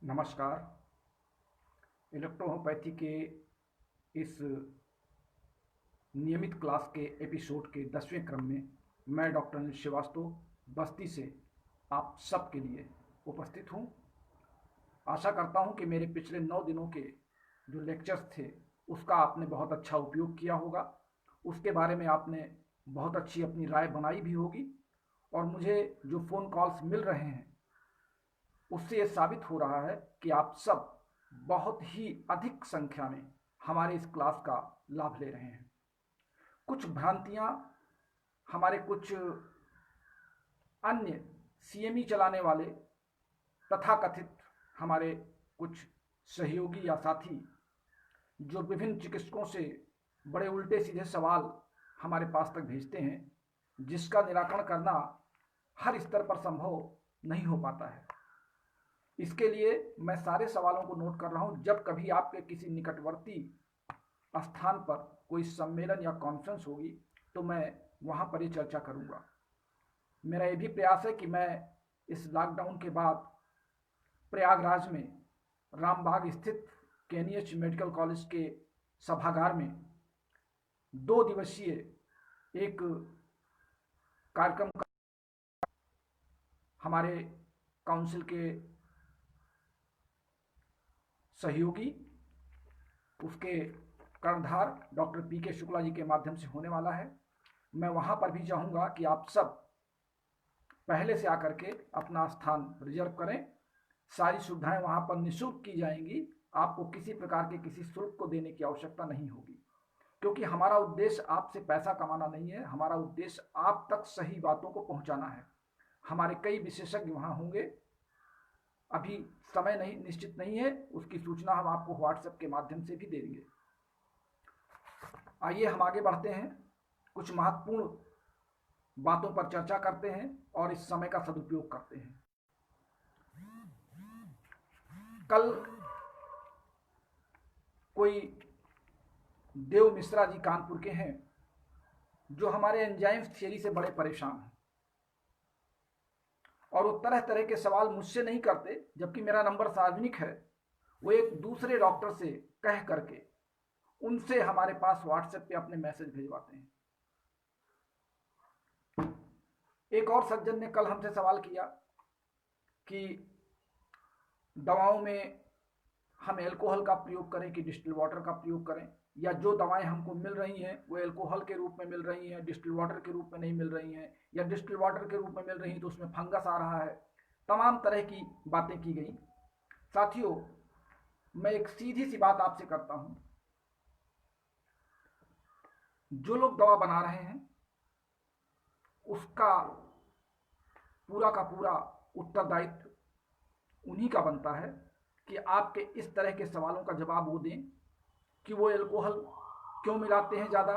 नमस्कार। इलेक्ट्रोहोपैथी के इस नियमित क्लास के एपिसोड के 10वें क्रम में मैं डॉक्टर अनिल श्रीवास्तव बस्ती से आप सबके लिए उपस्थित हूँ। आशा करता हूँ कि मेरे पिछले 9 दिनों के जो लेक्चर्स थे उसका आपने बहुत अच्छा उपयोग किया होगा, उसके बारे में आपने बहुत अच्छी अपनी राय बनाई भी होगी और मुझे जो फ़ोन कॉल्स मिल रहे हैं उससे ये साबित हो रहा है कि आप सब बहुत ही अधिक संख्या में हमारे इस क्लास का लाभ ले रहे हैं। कुछ भ्रांतियां हमारे कुछ अन्य सीएमई चलाने वाले तथाकथित हमारे कुछ सहयोगी या साथी जो विभिन्न चिकित्सकों से बड़े उल्टे सीधे सवाल हमारे पास तक भेजते हैं, जिसका निराकरण करना हर स्तर पर संभव नहीं हो पाता है। इसके लिए मैं सारे सवालों को नोट कर रहा हूं। जब कभी आपके किसी निकटवर्ती स्थान पर कोई सम्मेलन या कॉन्फ्रेंस होगी तो मैं वहां पर ये चर्चा करूंगा। मेरा ये भी प्रयास है कि मैं इस लॉकडाउन के बाद प्रयागराज में रामबाग स्थित केनीएच मेडिकल कॉलेज के सभागार में 2 दिवसीय एक कार्यक्रम का हमारे काउंसिल के सहयोगी उसके कर्णधार डॉक्टर पीके शुक्ला जी के माध्यम से होने वाला है। मैं वहां पर भी चाहूंगा कि आप सब पहले से आकर के अपना स्थान रिजर्व करें। सारी सुविधाएं वहां पर निःशुल्क की जाएंगी। आपको किसी प्रकार के किसी शुल्क को देने की आवश्यकता नहीं होगी, क्योंकि हमारा उद्देश्य आपसे पैसा कमाना नहीं है। हमारा उद्देश्य आप तक सही बातों को पहुंचाना है। हमारे कई विशेषज्ञ वहां होंगे। अभी समय नहीं निश्चित नहीं है, उसकी सूचना हम आपको व्हाट्सएप के माध्यम से भी दे देंगे। आइए हम आगे बढ़ते हैं, कुछ महत्वपूर्ण बातों पर चर्चा करते हैं और इस समय का सदुपयोग करते हैं। कल कोई देव मिश्रा जी कानपुर के हैं जो हमारे एंजाइम्स थियरी से बड़े परेशान हैं और वो तरह तरह के सवाल मुझसे नहीं करते, जबकि मेरा नंबर सार्वजनिक है। वो एक दूसरे डॉक्टर से कह करके उनसे हमारे पास व्हाट्सएप पे अपने मैसेज भिजवाते हैं। एक और सज्जन ने कल हमसे सवाल किया कि दवाओं में हम एल्कोहल का प्रयोग करें कि डिस्टिल वाटर का प्रयोग करें, या जो दवाएं हमको मिल रही हैं वो एल्कोहल के रूप में मिल रही हैं, डिस्टिल वाटर के रूप में नहीं मिल रही हैं, या डिस्टिल वाटर के रूप में मिल रही हैं तो उसमें फंगस आ रहा है। तमाम तरह की बातें की गई। साथियों, मैं एक सीधी सी बात आपसे करता हूं, जो लोग दवा बना रहे हैं उसका पूरा का पूरा उत्तरदायित्व उन्हीं का बनता है कि आपके इस तरह के सवालों का जवाब वो दें कि वो एल्कोहल क्यों मिलाते हैं ज़्यादा,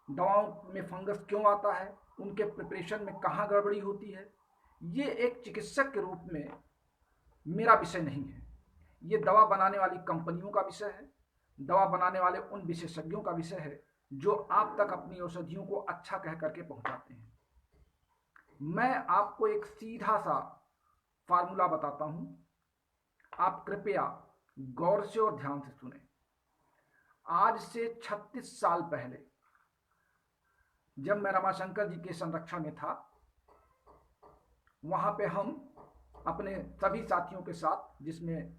दवाओं में फंगस क्यों आता है, उनके प्रिपरेशन में कहाँ गड़बड़ी होती है। ये एक चिकित्सक के रूप में मेरा विषय नहीं है, ये दवा बनाने वाली कंपनियों का विषय है, दवा बनाने वाले उन विशेषज्ञों का विषय है जो आप तक अपनी औषधियों को अच्छा कह करके पहुंचाते हैं। मैं आपको एक सीधा सा फार्मूला बताता हूं, आप कृपया गौर से और ध्यान से सुने। आज से 36 साल पहले जब मैं रमाशंकर जी के संरक्षण में था, वहां पे हम अपने सभी साथियों के साथ, जिसमें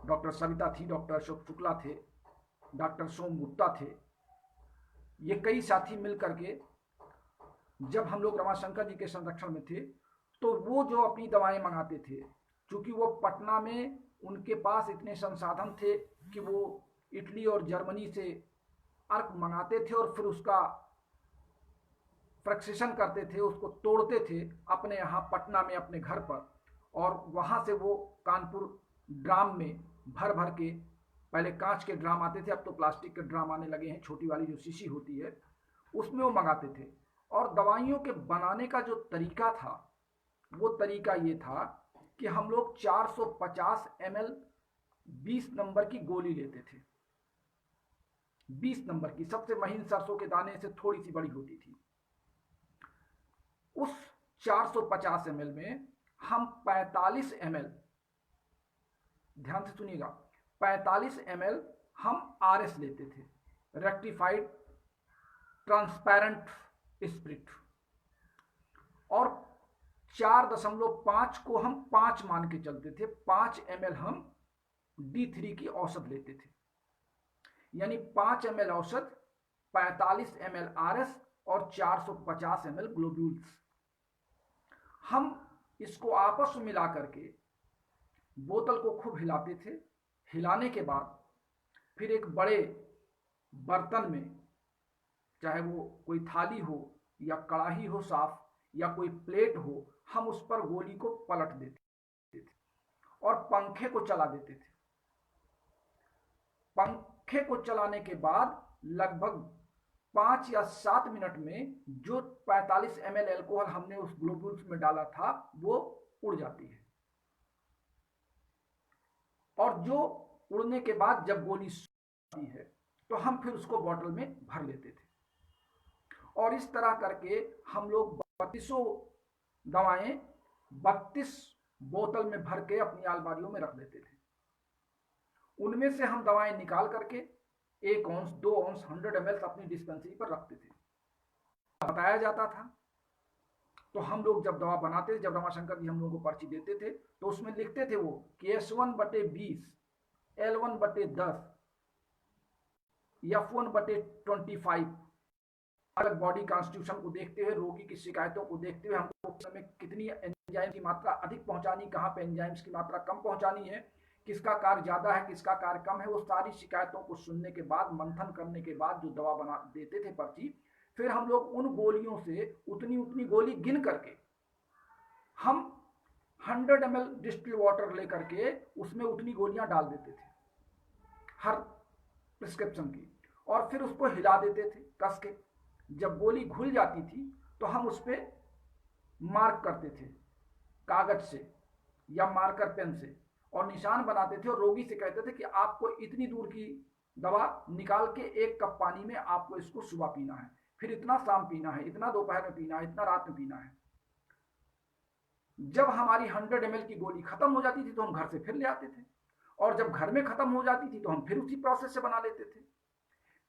डॉक्टर सविता थी, डॉक्टर अशोक शुक्ला थे, डॉक्टर सोम गुप्ता थे, ये कई साथी मिल करके जब हम लोग रमाशंकर जी के संरक्षण में थे तो वो जो अपनी दवाएं मंगाते थे, चूंकि वो पटना में उनके पास इतने संसाधन थे कि वो इटली और जर्मनी से अर्क मंगाते थे और फिर उसका फ्रैक्सेशन करते थे, उसको तोड़ते थे अपने यहाँ पटना में अपने घर पर, और वहाँ से वो कानपुर ड्राम में भर भर के, पहले कांच के ड्राम आते थे, अब तो प्लास्टिक के ड्राम आने लगे हैं, छोटी वाली जो शीशी होती है उसमें वो मंगाते थे। और दवाइयों के बनाने का जो तरीका था वो तरीका ये था कि हम लोग 450 ml 20 नंबर की गोली लेते थे। 20 नंबर की, सबसे महीन सरसों के दाने से थोड़ी सी बड़ी होती थी। उस 450 ml में हम 45 ml ध्यान से सुनिएगा, 45 ml हम RS लेते थे, रेक्टिफाइड ट्रांसपेरेंट स्पिरिट, और 4.5 को हम 5 मान के चलते थे। 5 ml हम D3 की औसत लेते थे, यानी 5 ml औसत, 45 ml RS और 450 ml ग्लोब्यूल्स। हम इसको आपस में मिला करके बोतल को खूब हिलाते थे। हिलाने के बाद फिर एक बड़े बर्तन में, चाहे वो कोई थाली हो या कढ़ाई हो साफ या कोई प्लेट हो, हम उस पर गोली को पलट देते थे और पंखे को चला देते थे। पंखे को चलाने के बाद लगभग 5 या 7 मिनट में जो 45 ml एल्कोहल हमने उस ग्लोब्यूल्स में डाला था वो उड़ जाती है, और जो उड़ने के बाद जब गोली आती है तो हम फिर उसको बॉटल में भर लेते थे। और इस तरह करके हम लोग 32 दवाएं 32 बोतल में भर के अपनी अलमारियों में रख देते थे। उनमें से हम दवाएं निकाल करके 1 औंस 2 औंस 100 ml अपनी डिस्पेंसरी पर रखते थे। बताया जाता था, तो हम लोग जब दवा बनाते थे, जब रमाशंकर जी हम लोगों को पर्ची देते थे तो उसमें लिखते थे वो कि S1/20, L1/10, F1/25। अलग बॉडी कॉन्स्टिट्यूशन को देखते हुए, रोगी की शिकायतों को देखते हुए हमको समय कितनी एंजाइम की मात्रा अधिक पहुंचानी, कहाँ पे एंजाइम्स की मात्रा कम पहुंचानी है, किसका कार्य ज्यादा है किसका कार्य कम है, वो सारी शिकायतों को सुनने के बाद, मंथन करने के बाद जो दवा बना देते थे पर्ची, फिर हम लोग उन गोलियों से उतनी उतनी गोली गिन करके हम 100 ml डिस्टिल वाटर लेकर के उसमें उतनी गोलियां डाल देते थे हर प्रिस्क्रिप्शन की, और फिर उसको हिला देते थे कस के। जब गोली घुल जाती थी तो हम उस पर मार्क करते थे कागज से या मार्कर पेन से, और निशान बनाते थे और रोगी से कहते थे कि आपको इतनी दूर की दवा निकाल के 1 कप पानी में आपको इसको सुबह पीना है, फिर इतना शाम पीना है, इतना दोपहर में पीना है, इतना रात में पीना है। जब हमारी 100 ml की गोली खत्म हो जाती थी तो हम घर से फिर ले आते थे, और जब घर में खत्म हो जाती थी तो हम फिर उसी प्रोसेस से बना लेते थे।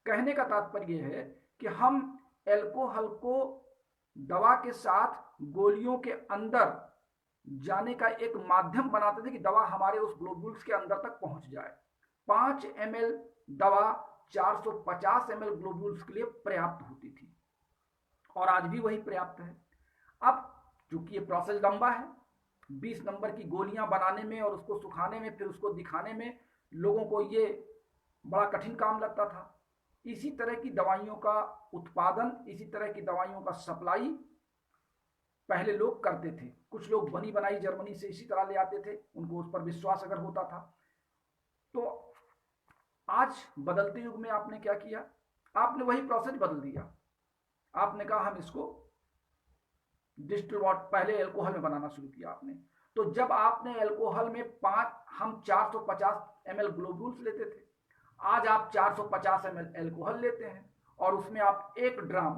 कहने का तात्पर्य यह है कि हम एल्कोहल को दवा के साथ गोलियों के अंदर जाने का एक माध्यम बनाते थे कि दवा हमारे उस ग्लोब्यूल्स के अंदर तक पहुंच जाए। 5 ml दवा 450 ml ग्लोब्यूल्स के लिए पर्याप्त होती थी, और आज भी वही पर्याप्त है। अब चूंकि ये प्रोसेस लंबा है, 20 नंबर की गोलियां बनाने में और उसको सुखाने में फिर उसको दिखाने में लोगों को ये बड़ा कठिन काम लगता था। इसी तरह की दवाइयों का उत्पादन, इसी तरह की दवाइयों का सप्लाई पहले लोग करते थे। कुछ लोग बनी बनाई जर्मनी से इसी तरह ले आते थे, उनको उस पर विश्वास अगर होता था। तो आज बदलते युग में आपने क्या किया, आपने वही प्रोसेस बदल दिया। आपने कहा हम इसको डिस्टिल वाटर, पहले एल्कोहल में बनाना शुरू किया आपने। तो जब आपने एल्कोहल में हम 450 ml ग्लोब्यूल्स लेते थे, आज आप 450 ml एल्कोहल लेते हैं और उसमें आप 1 ड्राम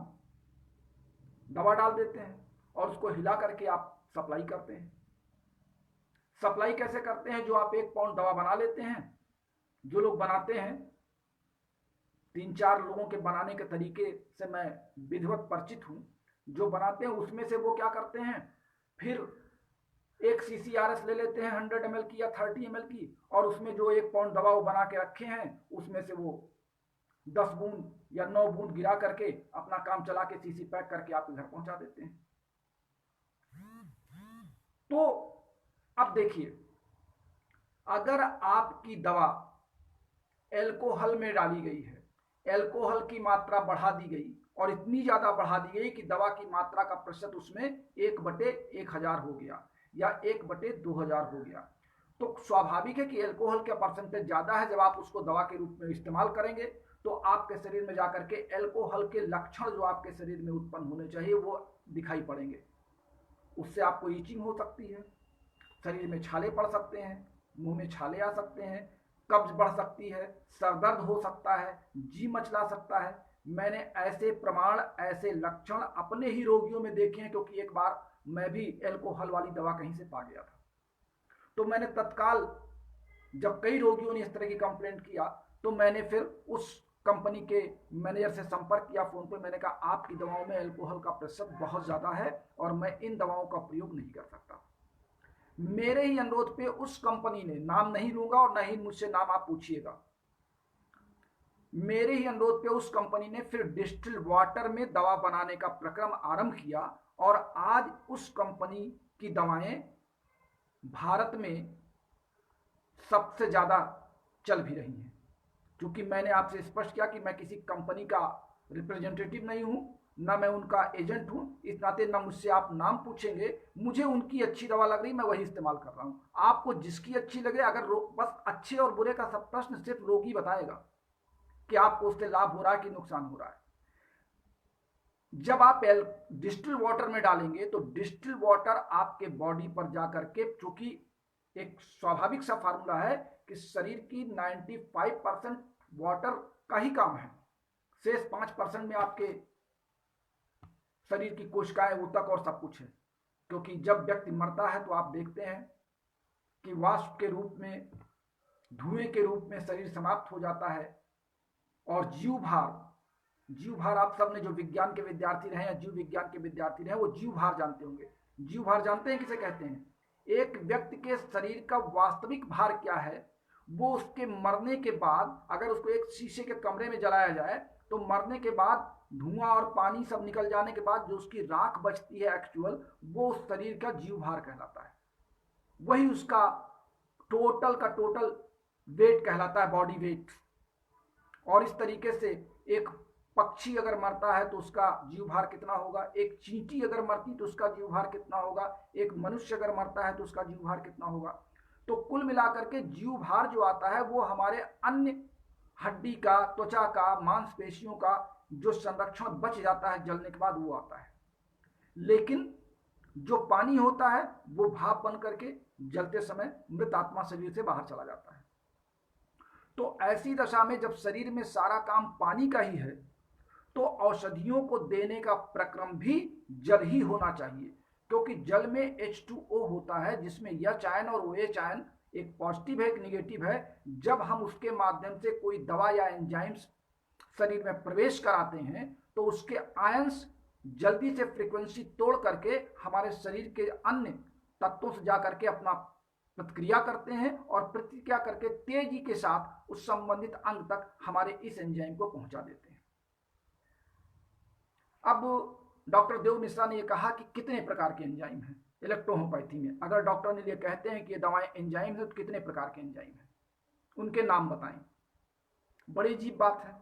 दवा डाल देते हैं और उसको हिला करके आप सप्लाई करते हैं। सप्लाई कैसे करते हैं? जो आप 1 पाउंड दवा बना लेते हैं, जो लोग बनाते हैं, 3-4 लोगों के बनाने के तरीके से मैं विधिवत परिचित हूं, जो बनाते हैं उसमें से वो क्या करते हैं, फिर 1 CCRS ले लेते हैं 100 ml की या 30 ml की, और उसमें जो 1 पाउंड दवा वो बना के रखे हैं उसमें से वो 10 बूंद या 9 बूंद गिरा करके अपना काम चला के सीसी पैक करके आपके घर पहुंचा देते हैं। तो अब देखिए, अगर आपकी दवा एल्कोहल में डाली गई है, एल्कोहल की मात्रा बढ़ा दी गई और इतनी ज्यादा बढ़ा दी गई कि दवा की मात्रा का प्रतिशत उसमें 1/1000 हो गया या 1/2000 हो गया, तो स्वाभाविक है कि एल्कोहल का परसेंटेज ज्यादा है। जब आप उसको दवा के रूप में इस्तेमाल करेंगे तो आपके शरीर में जाकर के एल्कोहल के लक्षण जो आपके शरीर में उत्पन्न होने चाहिए वो दिखाई पड़ेंगे। उससे आपको ईचिंग हो सकती है, शरीर में छाले पड़ सकते हैं, मुंह में छाले आ सकते हैं, कब्ज बढ़ सकती है, सरदर्द हो सकता है, जी मचला सकता है। मैंने ऐसे प्रमाण, ऐसे लक्षण अपने ही रोगियों में देखे हैं, क्योंकि एक बार मैं भी एल्कोहल वाली दवा कहीं से पा गया था। तो मैंने तत्काल जब कई रोगियों ने इस तरह की कंप्लेंट किया तो मैंने फिर उस कंपनी के मैनेजर से संपर्क किया फोन पे। मैंने कहा आपकी दवाओं में अल्कोहल का प्रतिशत बहुत ज़्यादा है और मैं इन दवाओं का प्रयोग नहीं कर सकता। मेरे ही अनुरोध पे उस कंपनी ने, नाम नहीं लूंगा और न ही मुझसे नाम आप पूछिएगा, मेरे ही अनुरोध पे उस कंपनी ने फिर डिस्टिल्ड वाटर में दवा बनाने का प्रक्रम आरंभ किया और आज उस कंपनी की दवाएं भारत में सबसे ज्यादा चल भी रही हैं। क्योंकि मैंने आपसे स्पष्ट किया कि मैं किसी कंपनी का रिप्रेजेंटेटिव नहीं हूं, ना मैं उनका एजेंट हूं, इस नाते ना मुझसे आप नाम पूछेंगे। मुझे उनकी अच्छी दवा लग रही, मैं वही इस्तेमाल कर रहा हूं। आपको जिसकी अच्छी लगे, अगर बस अच्छे और बुरे का सब प्रश्न सिर्फ रोगी बताएगा कि आपको उससे लाभ हो रहा है कि नुकसान हो रहा है। जब आप डिस्टिल वाटर में डालेंगे तो डिस्टिल वाटर आपके बॉडी पर जाकर के, चूंकि एक स्वाभाविक सा फार्मूला है कि शरीर की 95% वाटर का ही काम है, शेष 5% में आपके शरीर की कोशिकाएं, ऊतक और सब कुछ है। क्योंकि जब व्यक्ति मरता है तो आप देखते हैं कि वाष्प के रूप में, धुएं के रूप में शरीर समाप्त हो जाता है और जीव भार आप सबने जो विज्ञान के विद्यार्थी रहे या जीव विज्ञान के विद्यार्थी रहे वो जीव भार जानते होंगे। जीव भार जानते हैं किसे कहते हैं? एक व्यक्ति के शरीर का वास्तविक भार क्या है, वो उसके मरने के बाद, अगर उसको एक शीशे के कमरे में जलाया जाए तो मरने के बाद धुआं और पानी सब निकल जाने के बाद जो उसकी राख बचती है एक्चुअल, वो उस शरीर का जीव भार कहलाता है। वही उसका टोटल का टोटल वेट कहलाता है, बॉडी वेट। और इस तरीके से एक पक्षी अगर मरता है तो उसका जीव भार कितना होगा, एक चींटी अगर मरती तो उसका जीव भार कितना होगा, एक मनुष्य अगर मरता है तो उसका जीव भार कितना होगा। तो कुल मिलाकर के जीव भार जो आता है वो हमारे अन्य हड्डी का, त्वचा का, मांसपेशियों का जो संरक्षण बच जाता है जलने के बाद वो आता है। लेकिन जो पानी होता है वो भाप बन करके जलते समय मृत आत्मा शरीर से बाहर चला जाता है। तो ऐसी दशा में जब शरीर में सारा काम पानी का ही है तो औषधियों को देने का प्रक्रम भी जल ही होना चाहिए। क्योंकि जल में H2O होता है जिसमें H आयन और OH आयन, एक पॉजिटिव है एक निगेटिव है। जब हम उसके माध्यम से कोई दवा या एंजाइम्स शरीर में प्रवेश कराते हैं तो उसके आयंस जल्दी से फ्रीक्वेंसी तोड़ करके हमारे शरीर के अन्य तत्वों से जाकर के अपना प्रतिक्रिया करते हैं और प्रतिक्रिया करके तेजी के साथ उस संबंधित अंग तक हमारे इस एंजाइम को पहुंचा देते हैं। अब डॉक्टर देव मिश्रा ने यह कहा कि कितने प्रकार के एंजाइम हैं इलेक्ट्रोहोम्योपैथी में। अगर डॉक्टर ने ये कहते हैं कि ये दवाएं एंजाइम है तो कितने प्रकार के एंजाइम हैं, उनके नाम बताएं। बड़ी अजीब बात है।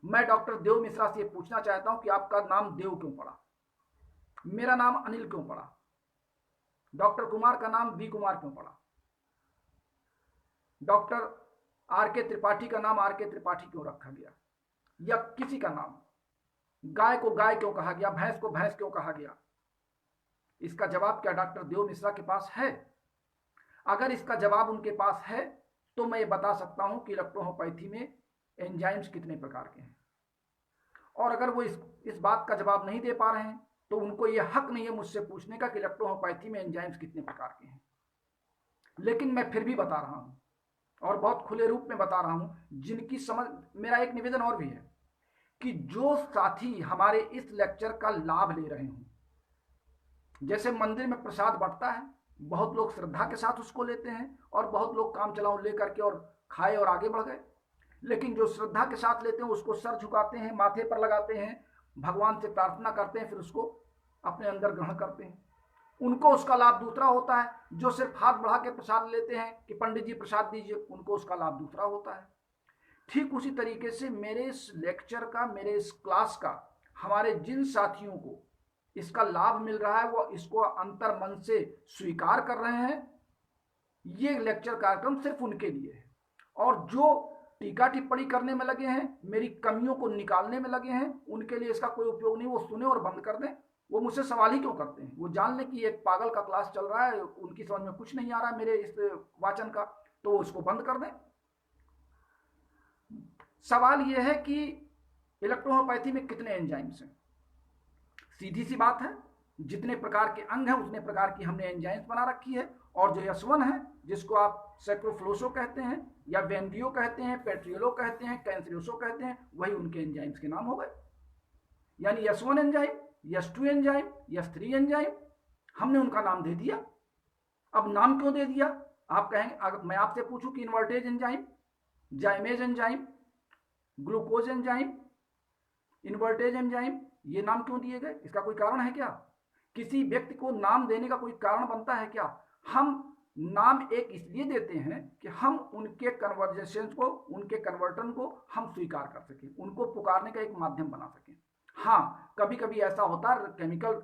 मैं डॉक्टर देव मिश्रा से ये पूछना चाहता हूं कि आपका नाम देव क्यों पड़ा, मेरा नाम अनिल क्यों पड़ा, डॉक्टर कुमार का नाम वी कुमार क्यों पड़ा, डॉक्टर आर के त्रिपाठी का नाम आर के त्रिपाठी क्यों रखा गया, या किसी का नाम, गाय को गाय क्यों कहा गया, भैंस को भैंस क्यों कहा गया। इसका जवाब क्या डॉक्टर देव मिश्रा के पास है? अगर इसका जवाब उनके पास है तो मैं ये बता सकता हूं कि इलेक्ट्रोहोम्योपैथी में एंजाइम्स कितने प्रकार के हैं। और अगर वो इस बात का जवाब नहीं दे पा रहे हैं तो उनको ये हक नहीं है मुझसे पूछने का कि इलेक्ट्रोहोम्योपैथी में एंजाइम्स कितने प्रकार के हैं। लेकिन मैं फिर भी बता रहा हूं और बहुत खुले रूप में बता रहा हूं, जिनकी समझ, मेरा एक निवेदन और भी है कि जो साथी हमारे इस लेक्चर का लाभ ले रहे हों, जैसे मंदिर में प्रसाद बंटता है, बहुत लोग श्रद्धा के साथ उसको लेते हैं और बहुत लोग काम चलाओ लेकर के और खाए और आगे बढ़ गए। लेकिन जो श्रद्धा के साथ लेते हैं उसको सर झुकाते हैं, माथे पर लगाते हैं, भगवान से प्रार्थना करते हैं, फिर उसको अपने अंदर ग्रहण करते हैं, उनको उसका लाभ दूसरा होता है। जो सिर्फ हाथ बढ़ा के प्रसाद लेते हैं कि पंडित जी प्रसाद दीजिए, उनको उसका लाभ दूसरा होता है। ठीक उसी तरीके से मेरे इस लेक्चर का, मेरे इस क्लास का, हमारे जिन साथियों को इसका लाभ मिल रहा है वो इसको अंतर मन से स्वीकार कर रहे हैं। ये लेक्चर कार्यक्रम सिर्फ उनके लिए है। और जो टीका टिप्पणी करने में लगे हैं, मेरी कमियों को निकालने में लगे हैं, उनके लिए इसका कोई उपयोग नहीं। वो सुने और बंद कर दें। वो मुझसे सवाल ही क्यों करते हैं? वो जान लें कि एक पागल का क्लास चल रहा है, उनकी समझ में कुछ नहीं आ रहा है मेरे इस वाचन का, तो वो उसको बंद कर दें। सवाल यह है कि इलेक्ट्रोहोम्योपैथी में कितने एंजाइम्स हैं। सीधी सी बात है, जितने प्रकार के अंग हैं उतने प्रकार की हमने एंजाइम्स बना रखी है। और जो S1 है, जिसको आप सैक्रोफ्लोसो कहते हैं या वेंडियो कहते हैं, पेट्रियोलो कहते हैं, कैंसरियोसो कहते हैं, वही उनके एंजाइम्स के नाम हो गए। यानी S1 enzyme, S2 enzyme, S3 enzyme, हमने उनका नाम दे दिया। अब नाम क्यों दे दिया? आप कहेंगे, अगर मैं आपसे पूछूं कि invertase enzyme, जाइमेज enzyme, glucose enzyme, invertase enzyme, ये नाम क्यों दिए गए? इसका कोई कारण है क्या? किसी व्यक्ति को नाम देने का कोई कारण बनता है क्या? हम नाम एक इसलिए देते हैं कि हम उनके कन्वर्जेशन को, उनके कन्वर्टन को हम स्वीकार कर सकें, उनको पुकारने का एक माध्यम बना सकें। हाँ, कभी कभी ऐसा होता है केमिकल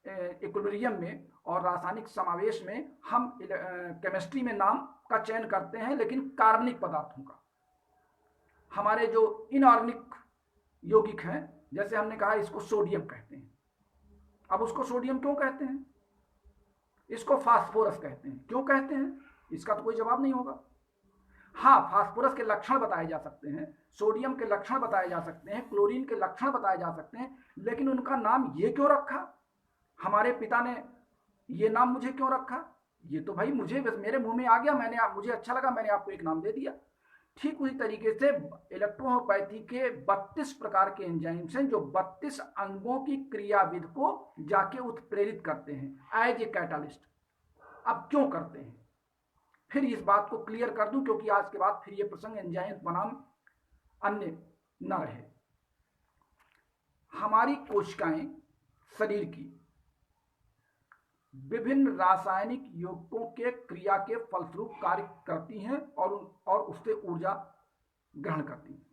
इक्विलिब्रियम में और रासायनिक समावेश में हम केमिस्ट्री में नाम का चयन करते हैं, लेकिन कार्बनिक पदार्थों का। हमारे जो इनऑर्गेनिक यौगिक हैं, जैसे हमने कहा इसको सोडियम कहते हैं। अब उसको सोडियम क्यों कहते हैं? इसको फास्फोरस कहते हैं। क्यों कहते हैं? इसका तो कोई जवाब नहीं होगा। हाँ, फास्फोरस के लक्षण बताए जा सकते हैं, सोडियम के लक्षण बताए जा सकते हैं, क्लोरीन के लक्षण बताए जा सकते हैं, लेकिन उनका नाम ये क्यों रखा? हमारे पिता ने ये नाम मुझे क्यों रखा? ये तो भाई मुझे मेरे मुंह में आ गया, मुझे अच्छा लगा, मैंने आपको एक नाम दे दिया। ठीक उसी तरीके से इलेक्ट्रोहोम्योपैथी के 32 प्रकार के एंजाइम्स हैं जो 32 अंगों की क्रियाविधि को जाके उत्प्रेरित करते हैं एज ए कैटालिस्ट। अब क्यों करते हैं, फिर इस बात को क्लियर कर दूं, क्योंकि आज के बाद फिर ये प्रसंग एंजाइम्स बनाम अन्य न रहे। हमारी कोशिकाएं शरीर की विभिन्न रासायनिक यौगिकों के क्रिया के फलस्वरूप कार्य करती हैं और उससे ऊर्जा ग्रहण करती हैं।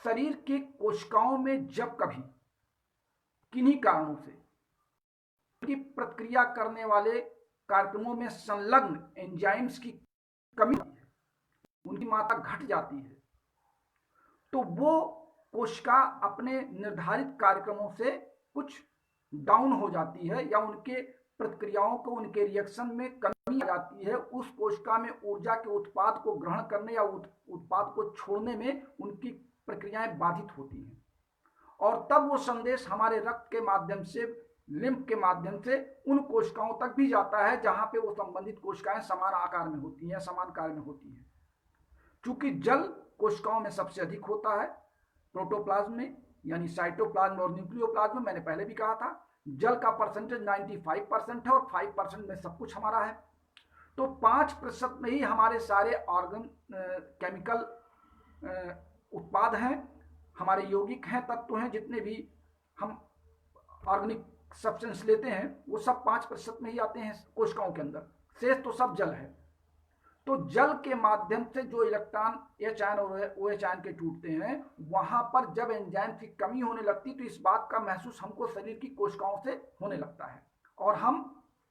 शरीर की कोशिकाओं में जब कभी किन्हीं कारणों से उनकी प्रतिक्रिया करने वाले कार्यक्रमों में संलग्न एंजाइम्स की कमी होती है, उनकी मात्रा घट जाती है, तो वो कोशिका अपने निर्धारित कार्यक्रमों से कुछ डाउन हो जाती है या उनके प्रतिक्रियाओं को, उनके रिएक्शन में कमी आ जाती है। उस कोशिका में ऊर्जा के उत्पाद को ग्रहण करने या उत्पाद को छोड़ने में उनकी प्रक्रियाएं बाधित होती हैं, और तब वो संदेश हमारे रक्त के माध्यम से, लिम्फ के माध्यम से उन कोशिकाओं तक भी जाता है जहां पे वो संबंधित कोशिकाएं समान आकार में होती हैं, समान कार्य में होती हैं। चूंकि जल कोशिकाओं में सबसे अधिक होता है, प्रोटोप्लाज्म में, यानी साइटोप्लाज्म और न्यूक्लियोप्लाज्म में, मैंने पहले भी कहा था जल का परसेंटेज 95% है और 5% में सब कुछ हमारा है। तो 5% में ही हमारे सारे ऑर्गन केमिकल उत्पाद हैं, हमारे यौगिक हैं, तत्व हैं, जितने भी हम ऑर्गेनिक सब्सटेंस लेते हैं वो सब 5% में ही आते हैं कोशिकाओं के अंदर, शेष तो सब जल है। तो जल के माध्यम से जो इलेक्ट्रॉन H आयन और OH आयन के टूटते हैं, वहां पर जब एंजाइम की कमी होने लगती तो इस बात का महसूस हमको शरीर की कोशिकाओं से होने लगता है और हम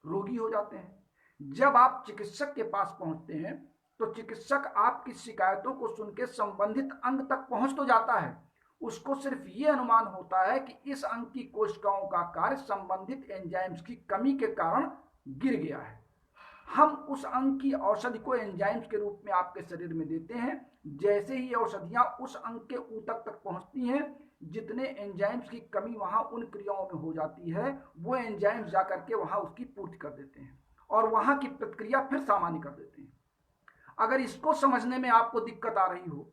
रोगी हो जाते हैं। जब आप चिकित्सक के पास पहुंचते हैं तो चिकित्सक आपकी शिकायतों को सुन के संबंधित अंग तक पहुंच तो जाता है, उसको सिर्फ ये अनुमान होता है कि इस अंग की कोशिकाओं का कार्य संबंधित एंजाइम्स की कमी के कारण गिर गया है। हम उस अंग की औषधि को एंजाइम्स के रूप में आपके शरीर में देते हैं। जैसे ही औषधियां उस अंग के ऊतक तक पहुंचती हैं, जितने एंजाइम्स की कमी वहां उन क्रियाओं में हो जाती है, वो एंजाइम्स जाकर के वहां उसकी पूर्ति कर देते हैं और वहां की प्रतिक्रिया फिर सामान्य कर देते हैं। अगर इसको समझने में आपको दिक्कत आ रही हो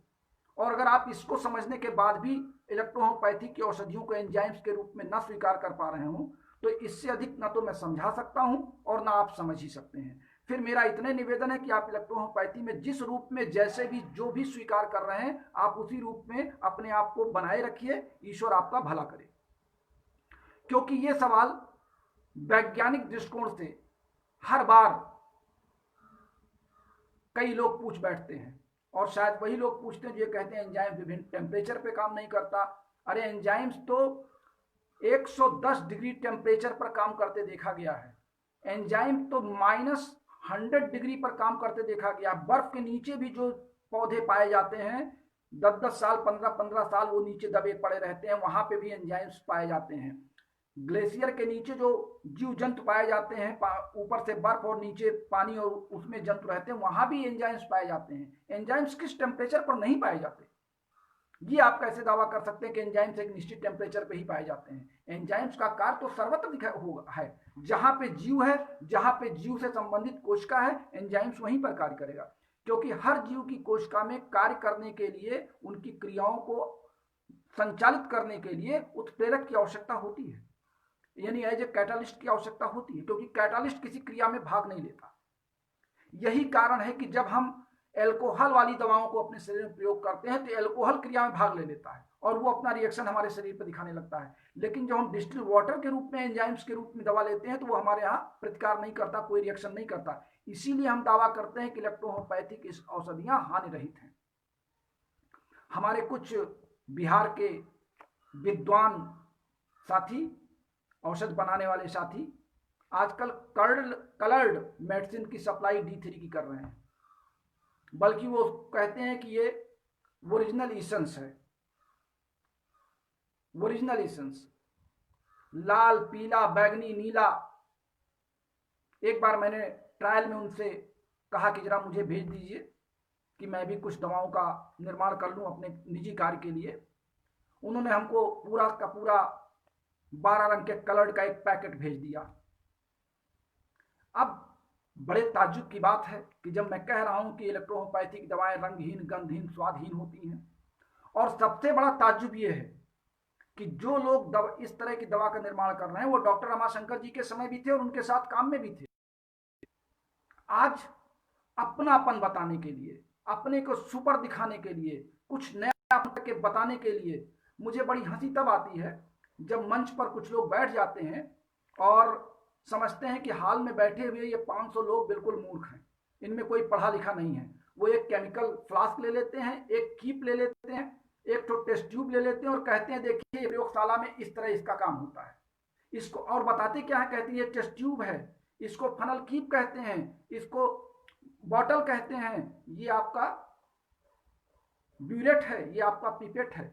और अगर आप इसको समझने के बाद भी इलेक्ट्रोहोम्योपैथी की औषधियों को एंजाइम्स के रूप में न स्वीकार कर पा रहे हो, तो इससे अधिक ना तो मैं समझा सकता हूं और ना आप समझ ही सकते हैं। फिर मेरा इतने निवेदन है कि आप इलेक्ट्रोहोम्योपैथी में जिस रूप में, जैसे भी, जो भी स्वीकार कर रहे हैं, आप उसी रूप में अपने आप को बनाए रखिए। ईश्वर आपका भला करे। क्योंकि ये सवाल वैज्ञानिक दृष्टिकोण से हर बार कई लोग पूछ बैठते हैं, और शायद वही लोग पूछते हैं जो ये कहते हैं एंजाइम विभिन्न टेम्परेचर पे काम नहीं करता। अरे एंजाइम्स तो 110 डिग्री टेम्परेचर पर काम करते देखा गया है। एंजाइम तो -100 डिग्री पर काम करते देखा गया। बर्फ के नीचे भी जो पौधे पाए जाते हैं 10-10 साल, 15-15 साल वो नीचे दबे पड़े रहते हैं, वहां पे भी एंजाइम्स पाए जाते हैं। ग्लेशियर के नीचे जो जीव जंतु पाए जाते हैं, ऊपर से बर्फ और नीचे पानी और उसमें जंतु रहते हैं, वहां भी एंजाइम्स पाए जाते हैं। एंजाइम्स किस टेम्परेचर पर नहीं पाए जाते? ये आप कैसे दावा कर सकते हैं कि एंजाइम्स एक निश्चित टेम्परेचर पे ही पाए जाते हैं? एंजाइम्स का कार्य तो सर्वत्र दिखा होगा है, जहां पे जीव है, जहां पे जीव से संबंधित कोशिका है, एंजाइम्स वहीं पर कार्य करेगा, क्योंकि हर जीव की कोशिका में कार्य करने के लिए, उनकी क्रियाओं को संचालित करने के लिए उत्प्रेरक की आवश्यकता होती है, यानी एज ए कैटालिस्ट की आवश्यकता होती है, क्योंकि कैटालिस्ट किसी क्रिया में भाग नहीं लेता। यही कारण है कि जब हम एल्कोहल वाली दवाओं को अपने शरीर में प्रयोग करते हैं तो एल्कोहल क्रिया में भाग ले लेता है और वो अपना रिएक्शन हमारे शरीर पर दिखाने लगता है। लेकिन जब हम डिस्टिल वाटर के रूप में, एंजाइम्स के रूप में दवा लेते हैं तो वो हमारे यहाँ प्रतिकार नहीं करता, कोई रिएक्शन नहीं करता। इसीलिए हम दावा करते हैं कि इलेक्ट्रोहोम्योपैथिक इस औषधियां हानि रहित हैं। हमारे कुछ बिहार के विद्वान साथी, औषध बनाने वाले साथी, आजकल कलर्ड मेडिसिन की सप्लाई D3 की कर रहे हैं, बल्कि वो कहते हैं कि ये ओरिजिनल इसेंस है। ओरिजिनल इसेंस लाल, पीला, बैगनी, नीला। एक बार मैंने ट्रायल में उनसे कहा कि जरा मुझे भेज दीजिए कि मैं भी कुछ दवाओं का निर्माण कर लूं अपने निजी कार्य के लिए। उन्होंने हमको पूरा का पूरा 12 रंग के कलर्ड का एक पैकेट भेज दिया। अब बड़े ताज्जुब की बात है कि जब मैं कह रहा हूं कि इलेक्ट्रोहोम्योपैथिक दवाएं रंगहीन, गंधहीन, स्वादहीन होती हैं, और सबसे बड़ा ताज्जुब यह है कि जो लोग इस तरह की दवा का निर्माण कर रहे हैं वो डॉक्टर रमाशंकर जी के समय भी थे और उनके साथ काम में भी थे। आज अपनापन बताने के लिए, अपने को सुपर दिखाने के लिए, कुछ नया करके बताने के लिए मुझे बड़ी हंसी तब आती है जब मंच पर कुछ लोग बैठ जाते हैं और समझते हैं कि हाल में बैठे हुए ये 500 लोग बिल्कुल मूर्ख हैं, इनमें कोई पढ़ा लिखा नहीं है। वो एक केमिकल फ्लास्क ले लेते हैं, एक कीप ले लेते हैं, एक तो टेस्ट ट्यूब ले लेते हैं और कहते हैं देखिए प्रयोगशाला में इस तरह इसका काम होता है। इसको और बताते क्या है, कहते हैं ये टेस्ट ट्यूब है, इसको फनल कीप कहते हैं, इसको बॉटल कहते हैं, ये आपका ब्यूरेट है, ये आपका पिपेट है।